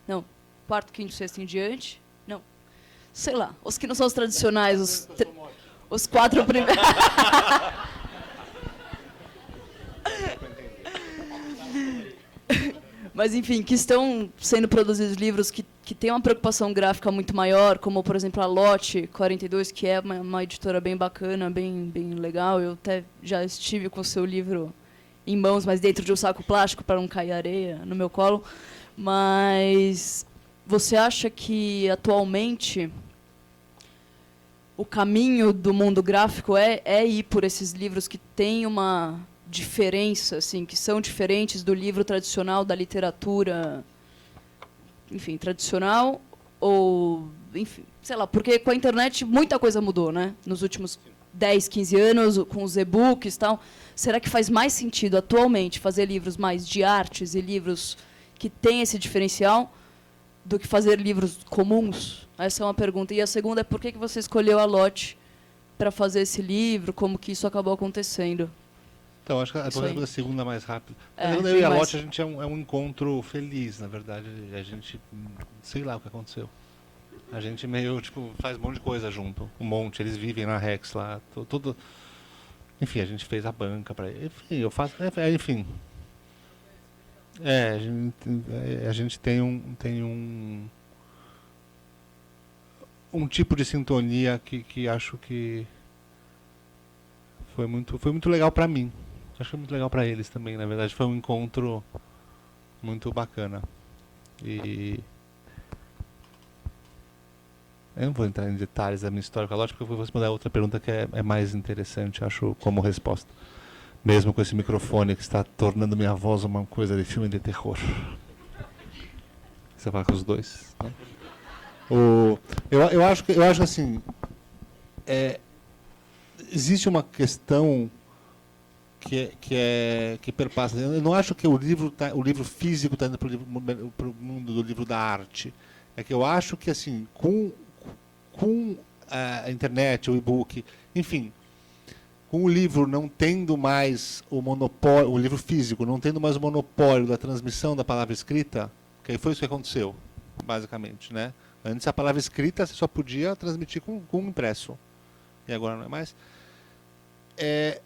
Não, quarto, quinto, sexto em diante. Não, sei lá, os que não são os tradicionais, os 4 primeiros. Mas, enfim, que estão sendo produzidos livros que têm uma preocupação gráfica muito maior, como, por exemplo, a Lotte 42, que é uma editora bem bacana, bem legal. Eu até já estive com o seu livro em mãos, mas dentro de um saco plástico para não cair areia no meu colo. Mas você acha que, atualmente, o caminho do mundo gráfico é ir por esses livros que têm uma diferença, assim, que são diferentes do livro tradicional, da literatura, enfim, tradicional, ou, enfim, sei lá, porque com a internet muita coisa mudou, né? Nos últimos 10, 15 anos, com os e-books e tal. Será que faz mais sentido, atualmente, fazer livros mais de artes e livros que têm esse diferencial do que fazer livros comuns? Essa é uma pergunta. E a segunda é por que você escolheu a Lotte para fazer esse livro, como que isso acabou acontecendo? Então, acho que a segunda mais rápida. Eu e a Lotte, a gente é um encontro feliz, na verdade. A gente, sei lá o que aconteceu. A gente meio, tipo, faz um monte de coisa junto. Um monte. Eles vivem na Rex lá. Tudo. Enfim, a gente fez a banca para ele. Enfim, eu faço. Enfim. A gente tem um tipo de sintonia que acho que foi muito legal para mim. Acho que foi muito legal para eles também, na verdade. Foi um encontro muito bacana. E eu não vou entrar em detalhes da minha história com a Lotte, porque eu vou responder a outra pergunta que é mais interessante, acho, como resposta. Mesmo com esse microfone que está tornando minha voz uma coisa de filme de terror. Você fala com os dois, né? Eu acho assim, existe uma questão que perpassa. Eu não acho que o livro físico está indo para o mundo do livro da arte. É que eu acho que, assim, com a internet, o e-book, enfim, com o livro não tendo mais o monopólio, o livro físico não tendo mais o monopólio da transmissão da palavra escrita, que aí foi isso que aconteceu, basicamente, né? Antes a palavra escrita você só podia transmitir com impresso, e agora não é mais. É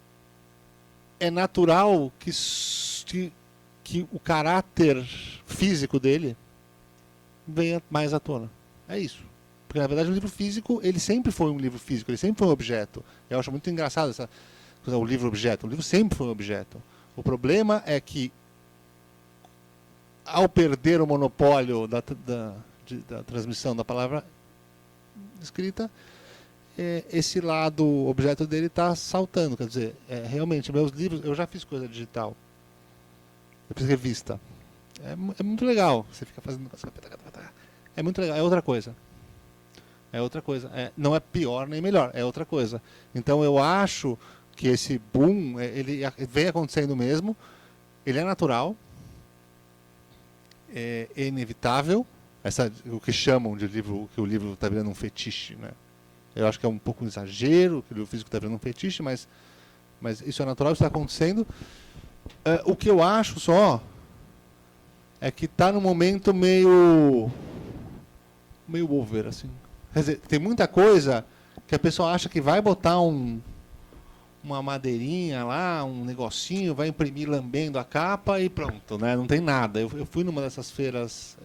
natural que o caráter físico dele venha mais à tona. É isso. Porque, na verdade, o livro físico, ele sempre foi um livro físico, ele sempre foi um objeto. Eu acho muito engraçado essa coisa, o livro-objeto. O livro sempre foi um objeto. O problema é que, ao perder o monopólio da transmissão da palavra escrita, esse lado objeto dele está saltando. Quer dizer, realmente, meus livros, eu já fiz coisa digital. Eu fiz revista. É muito legal. Você fica fazendo... É muito legal. É outra coisa. É outra coisa. Não é pior nem melhor. É outra coisa. Então, eu acho que esse boom, ele vem acontecendo mesmo. Ele é natural. É inevitável. O que chamam de livro, que o livro está virando um fetiche, né? Eu acho que é um pouco um exagero, que o livro físico está virando um fetiche, mas isso é natural, isso está acontecendo. O que eu acho só é que está num momento meio over, assim. Quer dizer, tem muita coisa que a pessoa acha que vai botar uma madeirinha lá, um negocinho, vai imprimir lambendo a capa e pronto, né? Não tem nada. Eu fui numa dessas feiras...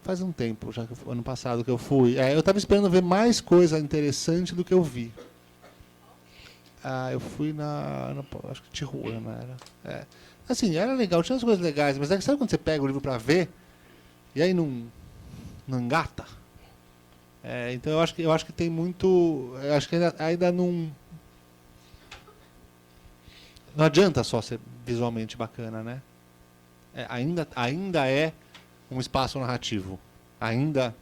faz um tempo, já que ano passado que eu fui. Eu estava esperando ver mais coisa interessante do que eu vi. Eu fui acho que Tijuana era. Assim, era legal, tinha umas coisas legais, mas sabe quando você pega o livro para ver e aí não engata? Então eu acho que tem muito, eu acho que ainda não adianta só ser visualmente bacana, né? Ainda é um espaço narrativo. Ainda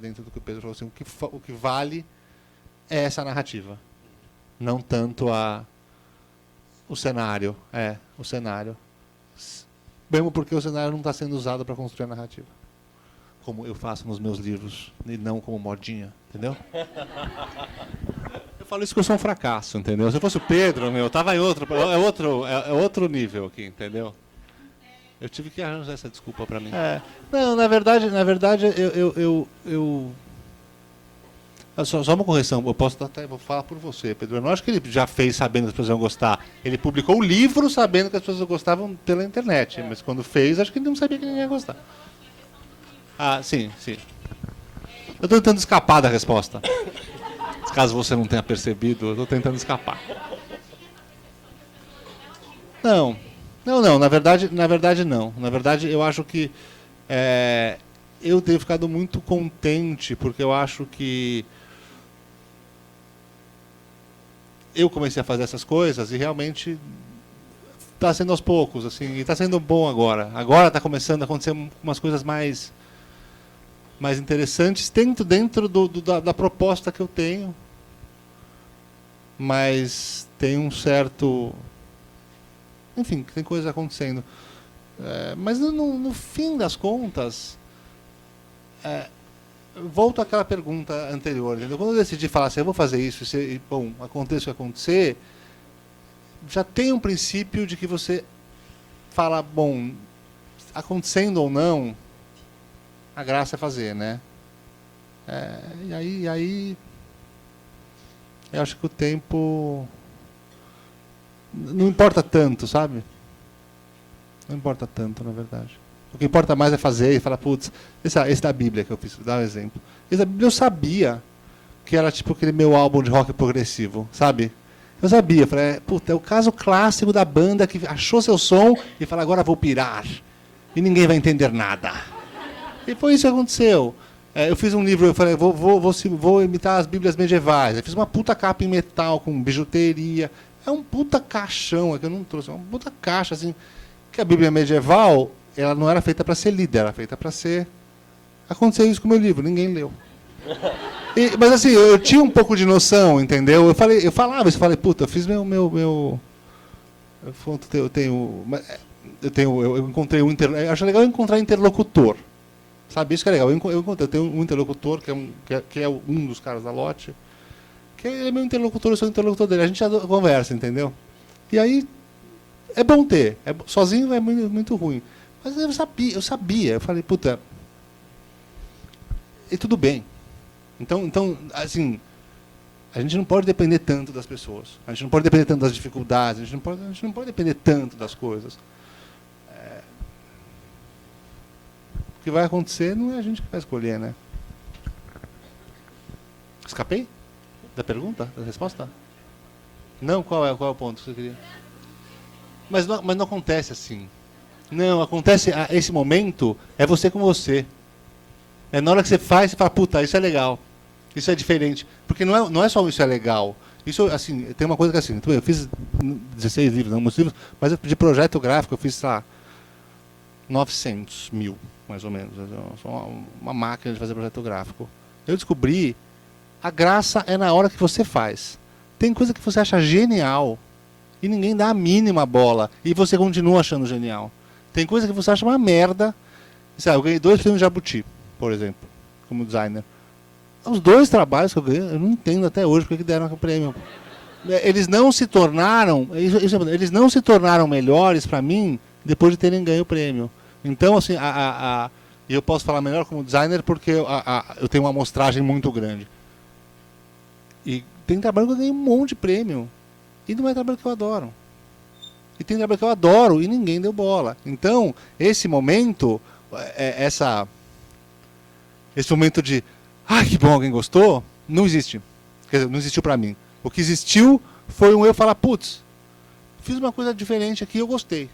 dentro do que o Pedro falou, assim, o que vale é essa narrativa. Não tanto o cenário. O cenário. Mesmo porque o cenário não está sendo usado para construir a narrativa. Como eu faço nos meus livros, e não como modinha, entendeu? Eu falo isso que eu sou um fracasso, entendeu? Se eu fosse o Pedro, meu, tava em outro nível aqui, entendeu? Eu tive que arranjar essa desculpa para mim. Não, na verdade, só uma correção, eu posso até vou falar por você, Pedro. Eu não acho que ele já fez sabendo que as pessoas iam gostar. Ele publicou o livro sabendo que as pessoas gostavam pela internet, mas quando fez, acho que ele não sabia que ninguém ia gostar. Sim. Eu estou tentando escapar da resposta. Caso você não tenha percebido, eu estou tentando escapar. Não, na verdade não. Na verdade, eu acho que eu tenho ficado muito contente, porque eu acho que eu comecei a fazer essas coisas e realmente está sendo aos poucos, assim, e está sendo bom agora. Agora está começando a acontecer umas coisas mais interessantes dentro da proposta que eu tenho, mas tem um certo... Enfim, tem coisas acontecendo. Mas no fim das contas, volto àquela pergunta anterior, entendeu? Quando eu decidi falar assim, eu vou fazer isso, e, bom, aconteça o que acontecer, já tem um princípio de que você fala, bom, acontecendo ou não, a graça é fazer, né? E aí eu acho que o tempo não importa tanto, sabe? Não importa tanto, na verdade. O que importa mais é fazer e falar, putz, esse da Bíblia que eu fiz, vou dar um exemplo. Esse da Bíblia eu sabia que era tipo aquele meu álbum de rock progressivo, sabe? Eu sabia, falei, puta, é o caso clássico da banda que achou seu som e fala, agora vou pirar. E ninguém vai entender nada. E foi isso que aconteceu. Eu fiz um livro, eu falei, vou imitar as Bíblias medievais. Eu fiz uma puta capa em metal, com bijuteria. É um puta caixão, é que eu não trouxe, é uma puta caixa, assim, que a Bíblia medieval, ela não era feita para ser lida, era feita para ser... Aconteceu isso com o meu livro, ninguém leu. Mas assim, eu tinha um pouco de noção, entendeu? Eu falava isso, eu falei, puta, eu fiz eu encontrei eu acho legal encontrar interlocutor. Sabe, isso que é legal. Eu tenho um interlocutor, que é um dos caras da Lotte, que ele é meu interlocutor, eu sou o interlocutor dele. A gente já conversa, entendeu? E aí, é bom ter. Sozinho é muito, muito ruim. Mas eu sabia. Eu falei, puta, e tudo bem. Então, assim, a gente não pode depender tanto das pessoas. A gente não pode depender tanto das dificuldades. A gente não pode depender tanto das coisas. O que vai acontecer não é a gente que vai escolher, né? Escapei da pergunta, da resposta? Não, qual é o ponto que você queria? Mas não acontece assim. Não, acontece, esse momento é você com você. É na hora que você faz, você fala, puta, isso é legal. Isso é diferente. Porque não é só isso é legal. Isso, assim, tem uma coisa que assim, eu fiz 16 livros, não muitos livros, mas de projeto gráfico eu fiz, sei lá, 900 mil, mais ou menos. Eu sou uma máquina de fazer projeto gráfico. Eu descobri, a graça é na hora que você faz. Tem coisa que você acha genial e ninguém dá a mínima bola e você continua achando genial. Tem coisa que você acha uma merda. Sabe, eu ganhei 2 prêmios Jabuti, por exemplo, como designer. Os 2 trabalhos que eu ganhei, eu não entendo até hoje porque que deram o prêmio. Eles não se tornaram melhores para mim depois de terem ganho o prêmio. Então, assim, eu posso falar melhor como designer porque eu tenho uma amostragem muito grande. E tem trabalho que eu ganhei um monte de prêmio. E não é trabalho que eu adoro. E tem trabalho que eu adoro e ninguém deu bola. Então, esse momento, esse momento de que bom, alguém gostou, não existe. Quer dizer, não existiu pra mim. O que existiu foi eu falar, putz, fiz uma coisa diferente aqui e eu gostei.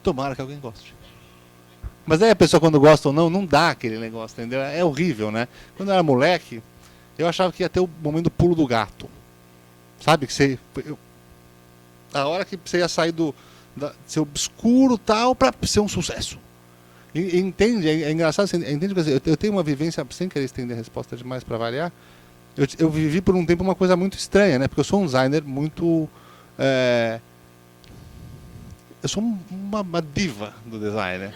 Tomara que alguém goste. Mas aí a pessoa quando gosta ou não dá aquele negócio, entendeu? É horrível, né? Quando eu era moleque, eu achava que ia ter o momento do pulo do gato. Sabe? Que a hora que você ia sair de ser obscuro tal pra ser um sucesso. Entende? É engraçado, entende? Eu tenho uma vivência, sem querer estender a resposta demais para variar, eu vivi por um tempo uma coisa muito estranha, né? Porque eu sou um designer muito... eu sou uma diva do design, né?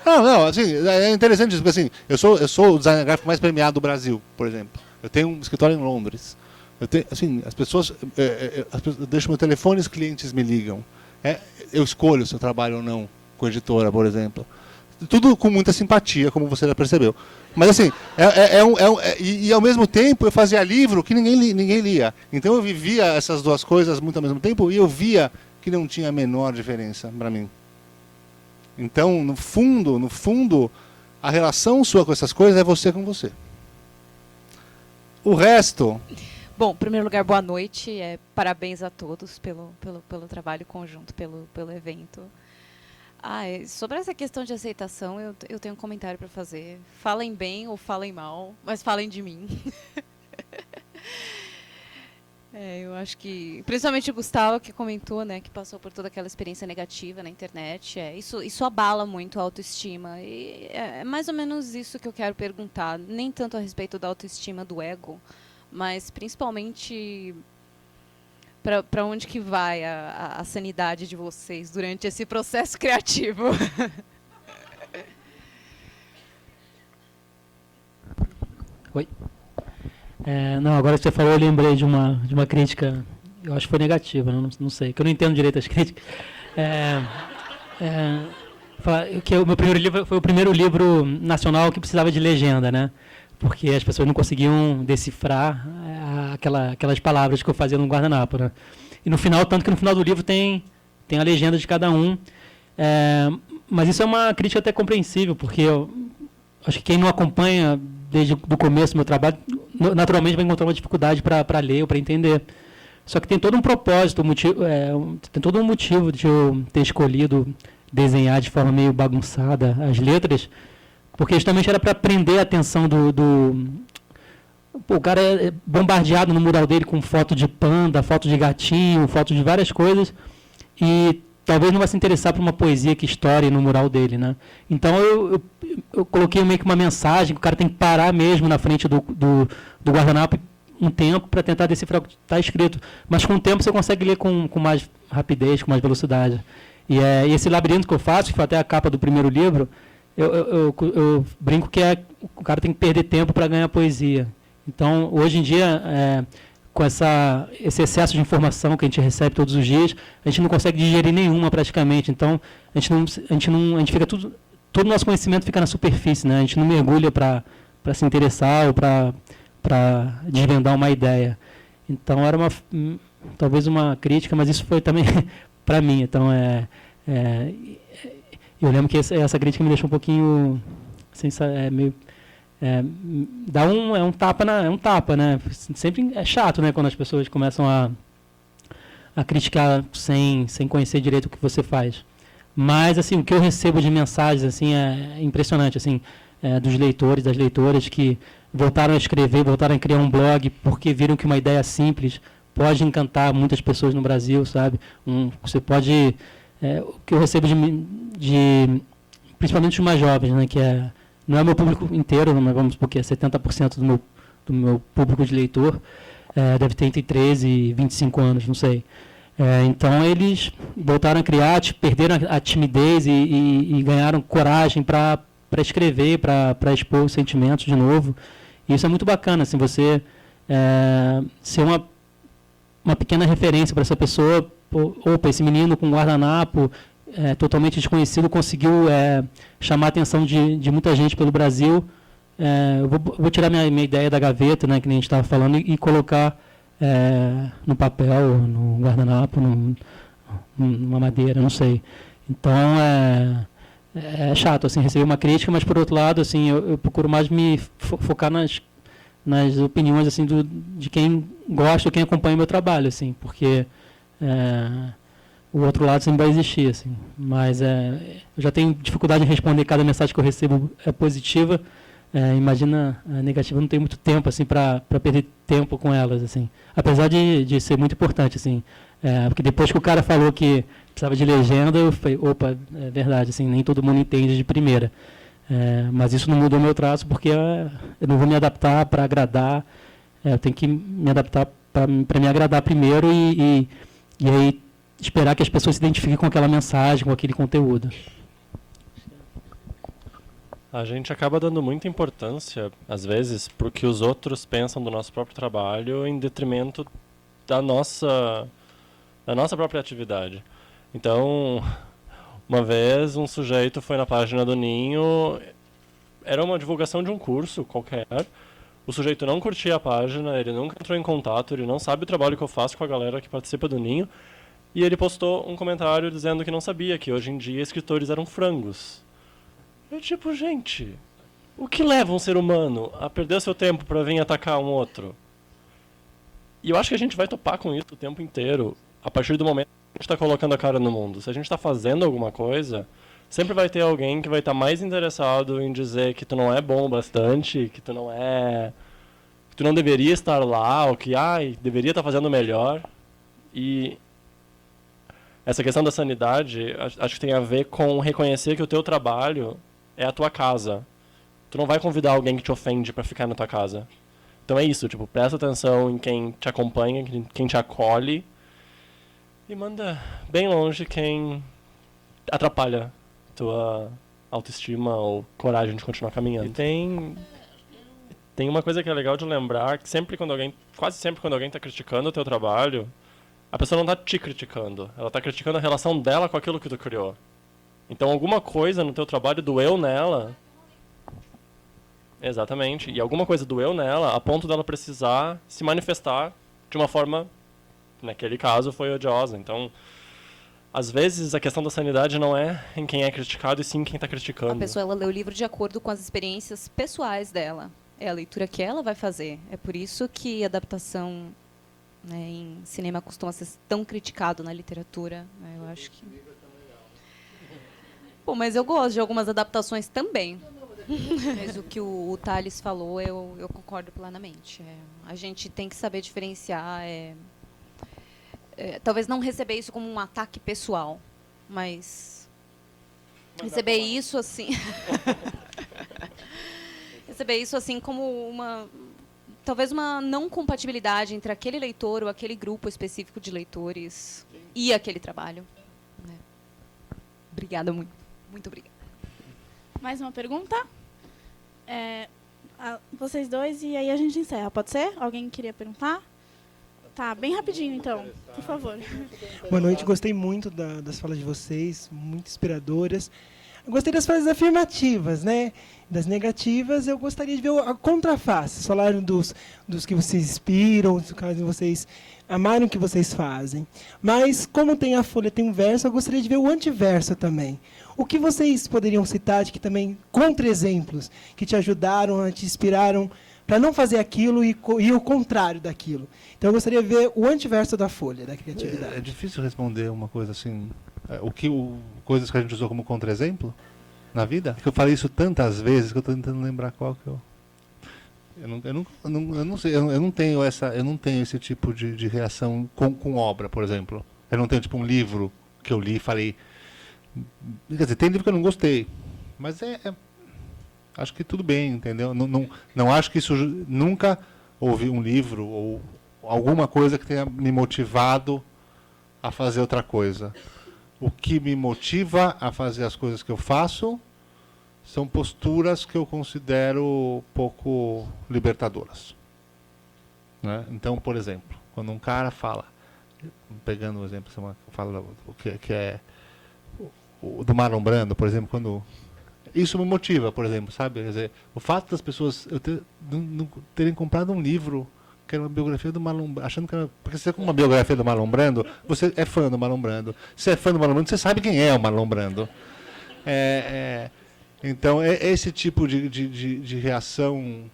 Não, assim, é interessante isso, porque assim, eu sou o designer gráfico mais premiado do Brasil, por exemplo. Eu tenho um escritório em Londres. Eu tenho, assim, as pessoas, eu deixo meu telefone e os clientes me ligam. Eu escolho se eu trabalho ou não com editora, por exemplo. Tudo com muita simpatia, como você já percebeu. Mas assim, e ao mesmo tempo eu fazia livro que ninguém lia. Então eu vivia essas duas coisas muito ao mesmo tempo e eu via que não tinha a menor diferença para mim. Então, no fundo, a relação sua com essas coisas é você com você. O resto... Bom, em primeiro lugar, boa noite. Parabéns a todos pelo trabalho conjunto, pelo evento. Sobre essa questão de aceitação, eu tenho um comentário para fazer. Falem bem ou falem mal, mas falem de mim. Eu acho que, principalmente o Gustavo, que comentou, né, que passou por toda aquela experiência negativa na internet, isso abala muito a autoestima. E é mais ou menos isso que eu quero perguntar, nem tanto a respeito da autoestima do ego, mas principalmente para onde que vai a sanidade de vocês durante esse processo criativo. Oi. Não, agora que você falou, eu lembrei de uma crítica, eu acho que foi negativa, não sei, que eu não entendo direito as críticas. Que o meu primeiro livro foi o primeiro livro nacional que precisava de legenda, né? Porque as pessoas não conseguiam decifrar aquelas palavras que eu fazia no guardanapo, né? E no final, tanto que no final do livro tem a legenda de cada um. Mas isso é uma crítica até compreensível, porque eu acho que quem não acompanha desde o começo do meu trabalho, naturalmente vai encontrar uma dificuldade para ler ou para entender. Só que tem todo um propósito, tem todo um motivo de eu ter escolhido desenhar de forma meio bagunçada as letras, porque justamente era para prender a atenção o cara é bombardeado no mural dele com foto de panda, foto de gatinho, foto de várias coisas, e talvez não vai se interessar por uma poesia que estoure no mural dele, né? Então eu coloquei meio que uma mensagem que o cara tem que parar mesmo na frente do guardanapo um tempo para tentar decifrar o que está escrito. Mas com o tempo você consegue ler com mais rapidez, com mais velocidade. E esse labirinto que eu faço, que foi até a capa do primeiro livro, eu brinco que o cara tem que perder tempo para ganhar poesia. Então, hoje em dia, com esse excesso de informação que a gente recebe todos os dias, a gente não consegue digerir nenhuma praticamente. Então, a gente fica todo o nosso conhecimento fica na superfície, né? A gente não mergulha para se interessar ou para desvendar uma ideia. Então, era talvez uma crítica, mas isso foi também para mim. Então, eu lembro que essa crítica me deixou um pouquinho meio... é um tapa, né? Sempre é chato, né, quando as pessoas começam a criticar sem conhecer direito o que você faz. Mas assim, o que eu recebo de mensagens assim é impressionante, assim, dos leitores, das leitoras que voltaram a escrever, voltaram a criar um blog porque viram que uma ideia simples pode encantar muitas pessoas no Brasil, sabe? Você pode o que eu recebo principalmente os mais jovens, né, que não é o meu público inteiro, mas vamos supor que é 70% do meu público de leitor, deve ter entre 13 e 25 anos, não sei. Então, eles voltaram a criar, perderam a timidez e ganharam coragem para escrever, para expor os sentimentos de novo. E isso é muito bacana, assim, você ser uma pequena referência para essa pessoa. Opa, esse menino com guardanapo, totalmente desconhecido, conseguiu chamar a atenção de muita gente pelo Brasil. Eu vou tirar minha ideia da gaveta, né, que nem a gente estava falando, e colocar no papel, no guardanapo, numa madeira, não sei. Então, é chato assim, receber uma crítica, mas, por outro lado, assim, eu procuro mais me focar nas opiniões assim, de quem gosta, quem acompanha o meu trabalho, assim, porque... o outro lado sempre vai existir, assim. Mas eu já tenho dificuldade em responder cada mensagem que eu recebo positiva. Imagina a negativa, eu não tenho muito tempo assim para perder tempo com elas, assim. Apesar de ser muito importante, assim. Porque depois que o cara falou que precisava de legenda, eu falei, opa, é verdade, assim, nem todo mundo entende de primeira. Mas isso não mudou meu traço, porque eu não vou me adaptar para agradar. Eu tenho que me adaptar para me agradar primeiro e aí esperar que as pessoas se identifiquem com aquela mensagem, com aquele conteúdo. A gente acaba dando muita importância, às vezes, para o que os outros pensam do nosso próprio trabalho em detrimento da nossa própria atividade. Então, uma vez um sujeito foi na página do Ninho, era uma divulgação de um curso qualquer, o sujeito não curtia a página, ele nunca entrou em contato, ele não sabe o trabalho que eu faço com a galera que participa do Ninho, e ele postou um comentário dizendo que não sabia que hoje em dia escritores eram frangos. Eu tipo, gente, o que leva um ser humano a perder seu tempo para vir atacar um outro? E eu acho que a gente vai topar com isso o tempo inteiro, a partir do momento que a gente está colocando a cara no mundo. Se a gente está fazendo alguma coisa, sempre vai ter alguém que vai estar mais interessado em dizer que tu não é bom o bastante, que tu não deveria estar lá, ou que deveria estar fazendo melhor. E essa questão da sanidade, acho que tem a ver com reconhecer que o teu trabalho é a tua casa. Tu não vai convidar alguém que te ofende para ficar na tua casa. Então é isso, tipo, presta atenção em quem te acompanha, quem te acolhe, e manda bem longe quem atrapalha tua autoestima ou coragem de continuar caminhando. E tem uma coisa que é legal de lembrar, que quase sempre quando alguém está criticando o teu trabalho, a pessoa não está te criticando, ela está criticando a relação dela com aquilo que tu criou. Então alguma coisa no teu trabalho doeu nela. Exatamente. E alguma coisa doeu nela a ponto dela precisar se manifestar de uma forma, naquele caso, foi odiosa. Então, às vezes, a questão da sanidade não é em quem é criticado, e sim em quem está criticando. A pessoa, ela lê o livro de acordo com as experiências pessoais dela. É a leitura que ela vai fazer. É por isso que a adaptação, né, em cinema costuma ser tão criticado na literatura. Né? Eu acho que... Pô, mas eu gosto de algumas adaptações também. Mas o que o Thales falou, eu concordo plenamente. A gente tem que saber diferenciar. Talvez não receber isso como um ataque pessoal, mas receber isso assim... receber isso assim como talvez uma não compatibilidade entre aquele leitor ou aquele grupo específico de leitores e aquele trabalho. Né? Obrigada muito. Muito obrigada. Mais uma pergunta? Vocês dois, e aí a gente encerra. Pode ser? Alguém queria perguntar? Tá, bem rapidinho, então. Por favor. Boa noite. Gostei muito das falas de vocês, muito inspiradoras. Eu gostei das frases afirmativas, né? Das negativas, eu gostaria de ver a contraface. Falaram dos que vocês inspiram, dos que vocês amaram o que vocês fazem. Mas, como tem a folha, tem um verso, eu gostaria de ver o antiverso também. O que vocês poderiam citar de que também contra-exemplos que te ajudaram, te inspiraram para não fazer aquilo e o contrário daquilo? Então, eu gostaria de ver o antiverso da folha, da criatividade. É difícil responder uma coisa assim. Coisas que a gente usou como contra-exemplo na vida? É que eu falei isso tantas vezes que eu estou tentando lembrar qual que eu... Eu não sei, eu não tenho esse tipo de reação com obra, por exemplo. Eu não tenho tipo um livro que eu li e falei... Quer dizer, tem livro que eu não gostei, mas acho que tudo bem, entendeu? Não acho que isso... Nunca houve um livro ou alguma coisa que tenha me motivado a fazer outra coisa. O que me motiva a fazer as coisas que eu faço são posturas que eu considero pouco libertadoras. Né? Então, por exemplo, quando um cara fala, pegando o exemplo, fala que é o do Marlon Brando, por exemplo, quando isso me motiva, por exemplo, sabe? Quer dizer, o fato das pessoas não terem comprado um livro que era uma biografia do Marlon Brando, achando que era, porque você com uma biografia do Marlon Brando, você é fã do Marlon Brando. Se é fã do Marlon Brando, você sabe quem é o Marlon Brando. Então, é esse tipo de reação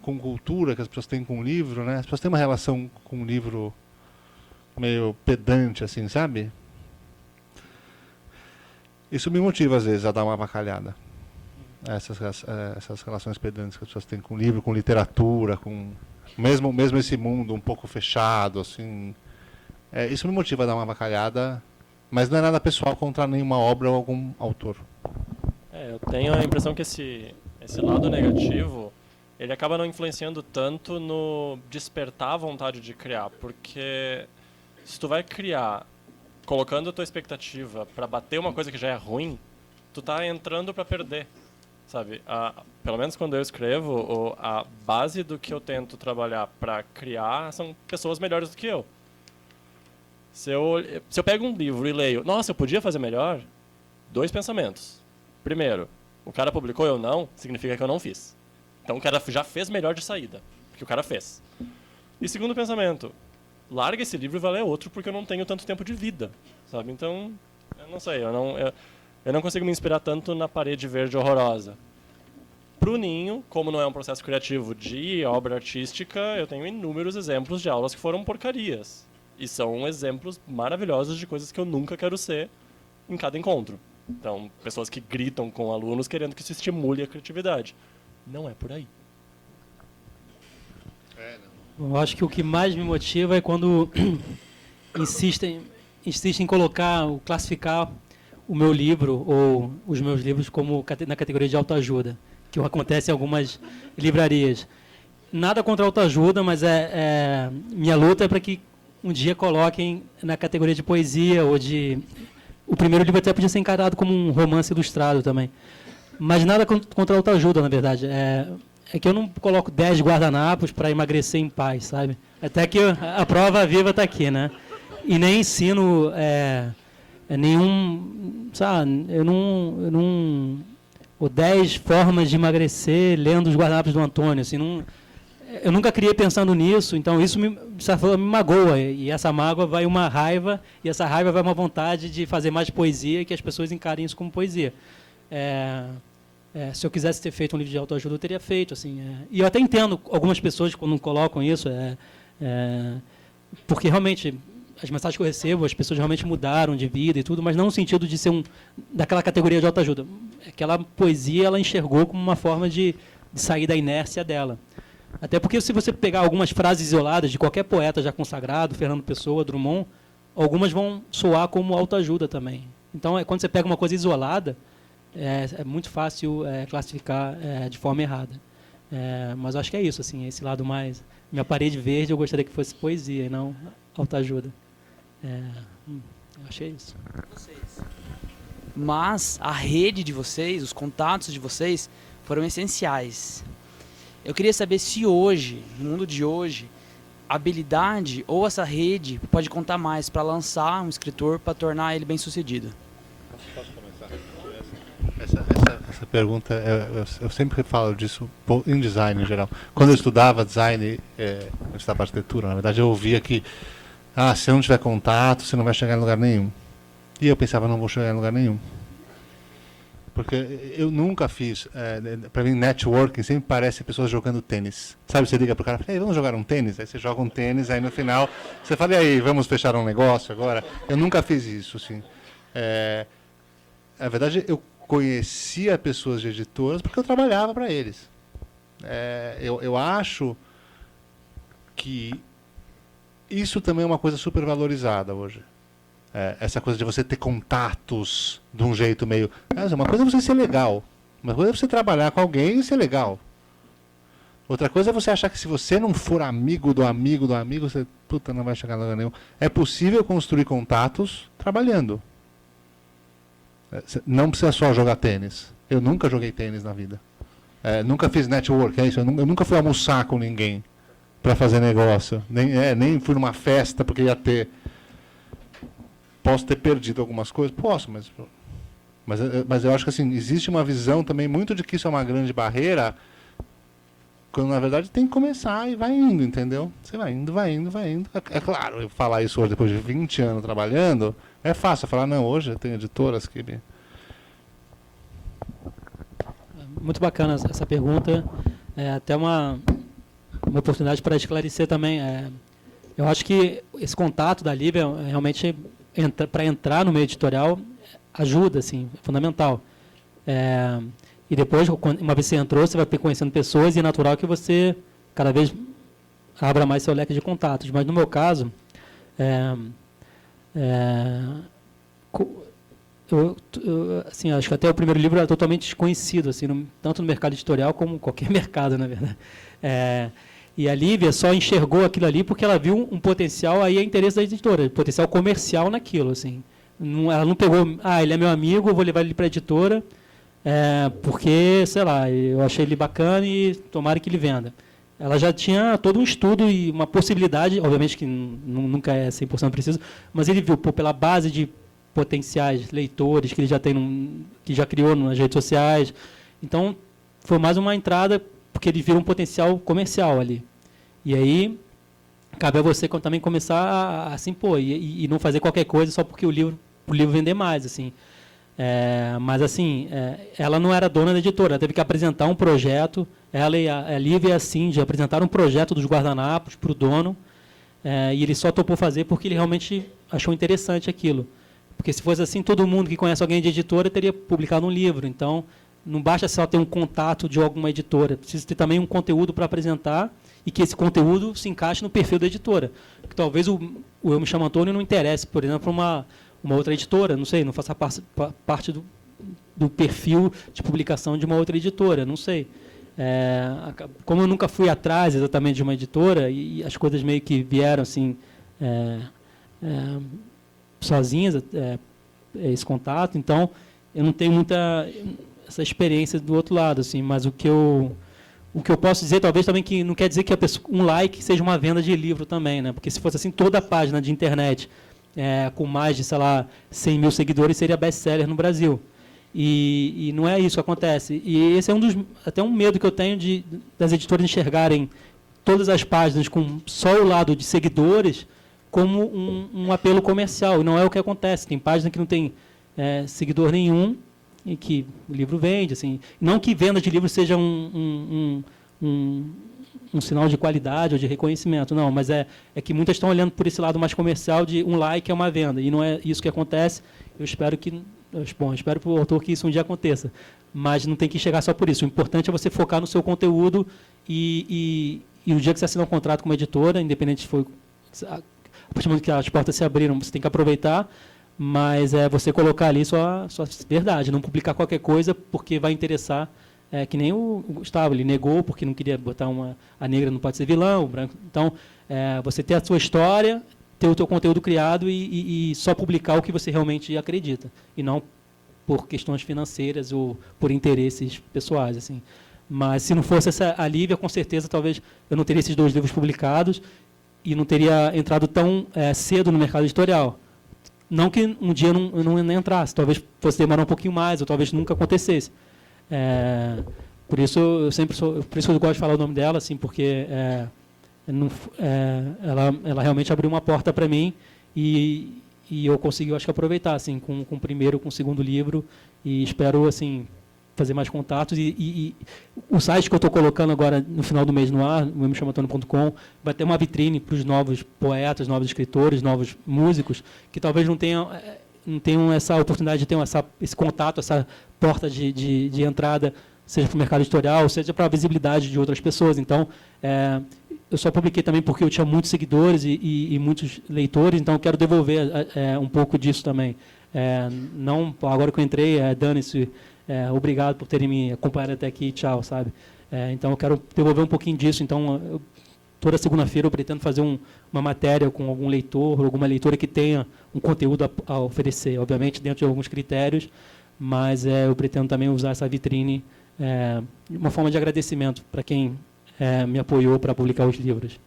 com cultura que as pessoas têm com o livro, né? As pessoas têm uma relação com o livro meio pedante, assim, sabe? Isso me motiva, às vezes, a dar uma avacalhada. Essas relações pedantes que as pessoas têm com o livro, com literatura, com... Mesmo esse mundo um pouco fechado, assim, isso me motiva a dar uma avacalhada, mas não é nada pessoal contra nenhuma obra ou algum autor. Eu tenho a impressão que esse lado negativo, ele acaba não influenciando tanto no despertar a vontade de criar, porque se tu vai criar colocando a tua expectativa para bater uma coisa que já é ruim, tu tá entrando para perder, sabe? Pelo menos quando eu escrevo, a base do que eu tento trabalhar para criar são pessoas melhores do que eu. Se eu pego um livro e leio, nossa, eu podia fazer melhor, 2 pensamentos. Primeiro, o cara publicou, eu não, significa que eu não fiz. Então o cara já fez melhor de saída, porque o cara fez. E segundo pensamento, larga esse livro e vai ler outro, porque eu não tenho tanto tempo de vida, sabe? Então, eu não sei, eu não consigo me inspirar tanto na parede verde horrorosa. Pro Ninho, como não é um processo criativo de obra artística, eu tenho inúmeros exemplos de aulas que foram porcarias. E são exemplos maravilhosos de coisas que eu nunca quero ser em cada encontro. Então, pessoas que gritam com alunos querendo que isso estimule a criatividade. Não é por aí. Eu acho que o que mais me motiva é quando insistem em classificar o meu livro ou os meus livros como na categoria de autoajuda, que acontece em algumas livrarias. Nada contra a autoajuda, mas minha luta é para que um dia coloquem na categoria de poesia ou de... O primeiro livro até podia ser encarado como um romance ilustrado também. Mas nada contra a autoajuda, na verdade. É que eu não coloco 10 guardanapos para emagrecer em paz, sabe? Até que a prova viva está aqui, né? E nem ensino nenhum... Sabe, eu não... Ou 10 formas de emagrecer lendo os guardanapos do Antônio, assim, eu nunca criei pensando nisso, então isso me magoa, e essa mágoa vai uma raiva, e essa raiva vai uma vontade de fazer mais poesia e que as pessoas encarem isso como poesia. Se eu quisesse ter feito um livro de autoajuda, eu teria feito. Assim, e eu até entendo algumas pessoas quando colocam isso, porque realmente as mensagens que eu recebo, as pessoas realmente mudaram de vida e tudo, mas não no sentido de ser daquela categoria de autoajuda. Aquela poesia ela enxergou como uma forma de sair da inércia dela. Até porque se você pegar algumas frases isoladas de qualquer poeta já consagrado, Fernando Pessoa, Drummond, algumas vão soar como autoajuda também. Então, quando você pega uma coisa isolada, é muito fácil classificar de forma errada. Mas eu acho que é isso, assim, esse lado mais... Minha parede verde eu gostaria que fosse poesia e não autoajuda. Eu achei isso. Mas a rede de vocês, os contatos de vocês foram essenciais. Eu queria saber se hoje, no mundo de hoje, a habilidade ou essa rede pode contar mais para lançar um escritor, para tornar ele bem-sucedido. Posso começar? Essa pergunta, eu sempre falo disso em design em geral. Quando eu estudava design, eu estudava arquitetura, na verdade eu ouvia que se eu não tiver contato, você não vai chegar em lugar nenhum. E eu pensava, não vou chegar em lugar nenhum. Porque eu nunca fiz, para mim, networking sempre parece pessoas jogando tênis. Sabe, você liga para o cara e fala, vamos jogar um tênis? Aí você joga um tênis, aí no final você fala, e aí, vamos fechar um negócio agora? Eu nunca fiz isso, assim. Na verdade, eu conhecia pessoas de editoras porque eu trabalhava para eles. Eu acho que isso também é uma coisa super valorizada hoje. Essa coisa de você ter contatos de um jeito meio... Uma coisa é você ser legal. Uma coisa é você trabalhar com alguém e ser legal. Outra coisa é você achar que se você não for amigo do amigo do amigo, você não vai chegar a lugar nenhum. É possível construir contatos trabalhando. Não precisa só jogar tênis. Eu nunca joguei tênis na vida. Nunca fiz network, é isso. Eu nunca fui almoçar com ninguém para fazer negócio. Nem fui numa festa porque ia ter... Posso ter perdido algumas coisas? Posso, mas eu acho que assim, existe uma visão também muito de que isso é uma grande barreira, quando na verdade tem que começar e vai indo, entendeu? Você vai indo, vai indo, vai indo. É claro, eu falar isso hoje, depois de 20 anos trabalhando, é fácil falar, não, hoje eu tenho editoras que... Muito bacana essa pergunta. Até uma oportunidade para esclarecer também. Eu acho que esse contato da Lívia realmente... para entrar no meio editorial ajuda, assim, é fundamental. E depois, uma vez que você entrou, você vai conhecendo pessoas e é natural que você cada vez abra mais seu leque de contatos. Mas no meu caso, assim, acho que até o primeiro livro era totalmente desconhecido, assim, tanto no mercado editorial como qualquer mercado, na verdade. E a Lívia só enxergou aquilo ali porque ela viu um potencial, aí é interesse da editora, potencial comercial naquilo, assim. Ela não pegou, ele é meu amigo, eu vou levar ele para a editora, porque, sei lá, eu achei ele bacana e tomara que ele venda. Ela já tinha todo um estudo e uma possibilidade, obviamente que nunca é 100% preciso, mas ele viu, pela base de potenciais leitores que ele já tem, que já criou nas redes sociais. Então, foi mais uma entrada, porque ele viu um potencial comercial ali. E aí, cabe a você também começar a se impor e não fazer qualquer coisa só porque o livro vender mais, assim. Mas, assim, ela não era dona da editora, ela teve que apresentar um projeto. Ela e a Lívia e a Cindy apresentaram um projeto dos guardanapos para o dono, e ele só topou fazer porque ele realmente achou interessante aquilo. Porque se fosse assim, todo mundo que conhece alguém de editora teria publicado um livro. Então, não basta só ter um contato de alguma editora, precisa ter também um conteúdo para apresentar e que esse conteúdo se encaixe no perfil da editora. Porque talvez o Eu Me Chamo Antônio não interesse, por exemplo, uma outra editora, não sei, não faça parte do perfil de publicação de uma outra editora, não sei. Como eu nunca fui atrás exatamente de uma editora e as coisas meio que vieram assim sozinhas, esse contato, então eu não tenho muita essa experiência do outro lado, assim, mas o que eu posso dizer, talvez também, que não quer dizer que um like seja uma venda de livro também, né? Porque se fosse assim, toda a página de internet com mais de, sei lá, 100 mil seguidores seria best-seller no Brasil. E não é isso que acontece. E esse é até um medo que eu tenho das editoras enxergarem todas as páginas com só o lado de seguidores como um apelo comercial. E não é o que acontece. Tem página que não tem seguidor nenhum e que o livro vende. Assim. Não que venda de livro seja um sinal de qualidade ou de reconhecimento, não, mas é que muitas estão olhando por esse lado mais comercial de um like é uma venda, e não é isso que acontece. Eu espero para o autor que isso um dia aconteça, mas não tem que chegar só por isso. O importante é você focar no seu conteúdo e o dia que você assinar um contrato com uma editora, independente se foi... A partir do momento que as portas se abriram, você tem que aproveitar, mas você colocar ali sua verdade, não publicar qualquer coisa porque vai interessar. Que nem o Gustavo, ele negou porque não queria botar a negra não pode ser vilão, o branco. Então, você ter a sua história, ter o teu conteúdo criado e só publicar o que você realmente acredita, e não por questões financeiras ou por interesses pessoais, assim. Mas se não fosse a Lívia, com certeza, talvez eu não teria esses 2 livros publicados e não teria entrado tão cedo no mercado editorial. Não que um dia eu não entrasse, talvez fosse demorar um pouquinho mais, ou talvez nunca acontecesse. Por isso eu gosto de falar o nome dela, assim, porque ela realmente abriu uma porta para mim e eu consegui, eu acho que, aproveitar, assim, com o primeiro, com o segundo livro, e espero, assim, fazer mais contatos. E o site que eu estou colocando agora no final do mês no ar, o eumechamoantônio.com, vai ter uma vitrine para os novos poetas, novos escritores, novos músicos que talvez não tenham essa oportunidade de ter esse contato, essa porta de entrada, seja para o mercado editorial, seja para a visibilidade de outras pessoas. Então, eu só publiquei também porque eu tinha muitos seguidores e muitos leitores, então eu quero devolver um pouco disso também. Não, agora que eu entrei, dane-se, obrigado por terem me acompanhado até aqui, tchau, sabe? Então, eu quero devolver um pouquinho disso. Então, toda segunda-feira eu pretendo fazer uma matéria com algum leitor, ou alguma leitora que tenha um conteúdo a oferecer, obviamente dentro de alguns critérios, mas eu pretendo também usar essa vitrine de uma forma de agradecimento para quem me apoiou para publicar os livros.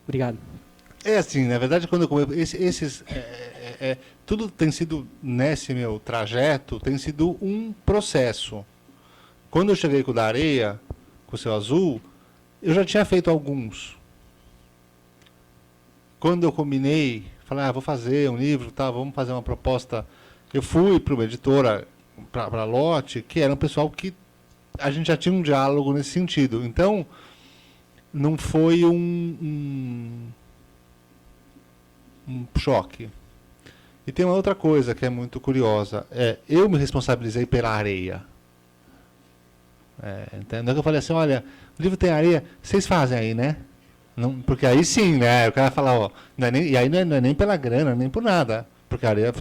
Obrigado. Assim, na verdade, quando tudo tem sido, nesse meu trajeto, tem sido um processo. Quando eu cheguei com o Da Areia, com o Céu Azul, eu já tinha feito alguns. Quando eu combinei, falei, vou fazer um livro, vamos fazer uma proposta. Eu fui para uma editora, para a Lotte, que era um pessoal que a gente já tinha um diálogo nesse sentido. Então, não foi um choque. E tem uma outra coisa que é muito curiosa. Eu me responsabilizei pela areia. Entendeu? Eu falei assim, olha, o livro tem areia, vocês fazem aí, né? Não, porque aí sim, né? O cara fala, e aí não é nem pela grana, nem por nada. Porque a areia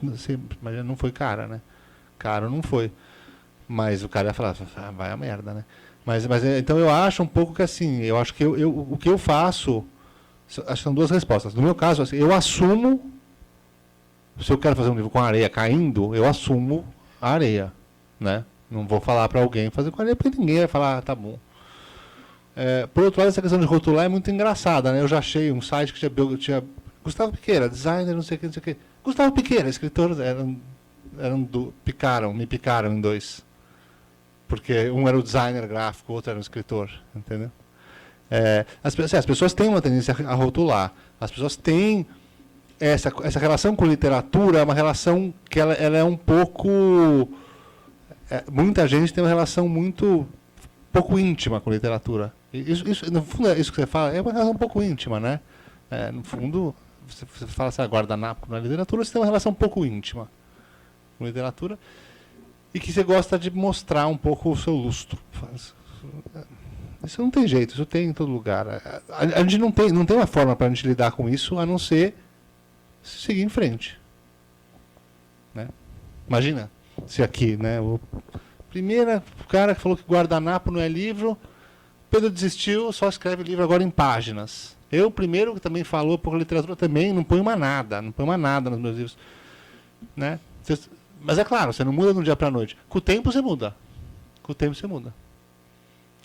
não foi cara, né? Caro não foi. Mas o cara ia falar, vai a merda, né? Então eu acho um pouco que assim, eu acho que o que eu faço, acho que são duas respostas. No meu caso, assim, eu assumo, se eu quero fazer um livro com areia caindo, eu assumo a areia, né? Não vou falar para alguém fazer com areia, porque ninguém vai falar, tá bom. Por outro lado, essa questão de rotular é muito engraçada, né? Eu já achei um site que tinha Gustavo Piqueira, designer, não sei o que, não sei o que. Gustavo Piqueira, escritor, me picaram em dois. Porque um era o designer gráfico, o outro era o escritor, entendeu? As pessoas têm uma tendência a rotular. As pessoas têm essa relação com literatura, é uma relação que ela é um pouco... muita gente tem uma relação muito pouco íntima com literatura. Isso, no fundo, é isso que você fala, é uma relação um pouco íntima, né? No fundo, você fala assim, guardanapo na literatura, você tem uma relação um pouco íntima com literatura. E que você gosta de mostrar um pouco o seu lustro. Isso não tem jeito, isso tem em todo lugar. A gente não tem uma forma para a gente lidar com isso, a não ser seguir em frente. Né? Imagina se aqui, né, o cara que falou que guardanapo não é livro, Pedro desistiu, só escreve livro agora em páginas. Eu, primeiro, que também falou, por literatura também, não ponho mais nada nos meus livros. Né? Mas é claro, você não muda de um dia para a noite. Com o tempo você muda.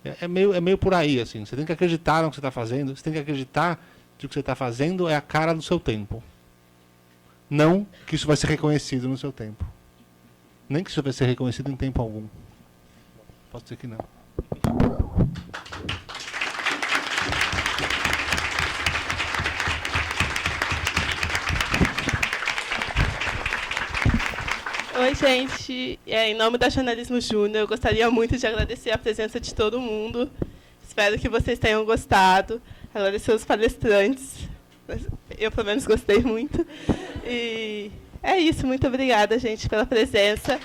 É meio por aí, assim. Você tem que acreditar no que você está fazendo. Você tem que acreditar que o que você está fazendo é a cara do seu tempo. Não que isso vai ser reconhecido no seu tempo. Nem que isso vai ser reconhecido em tempo algum. Posso dizer que não. Oi, gente. Em nome da Jornalismo Júnior, eu gostaria muito de agradecer a presença de todo mundo. Espero que vocês tenham gostado. Agradecer os palestrantes. Eu, pelo menos, gostei muito. E é isso. Muito obrigada, gente, pela presença.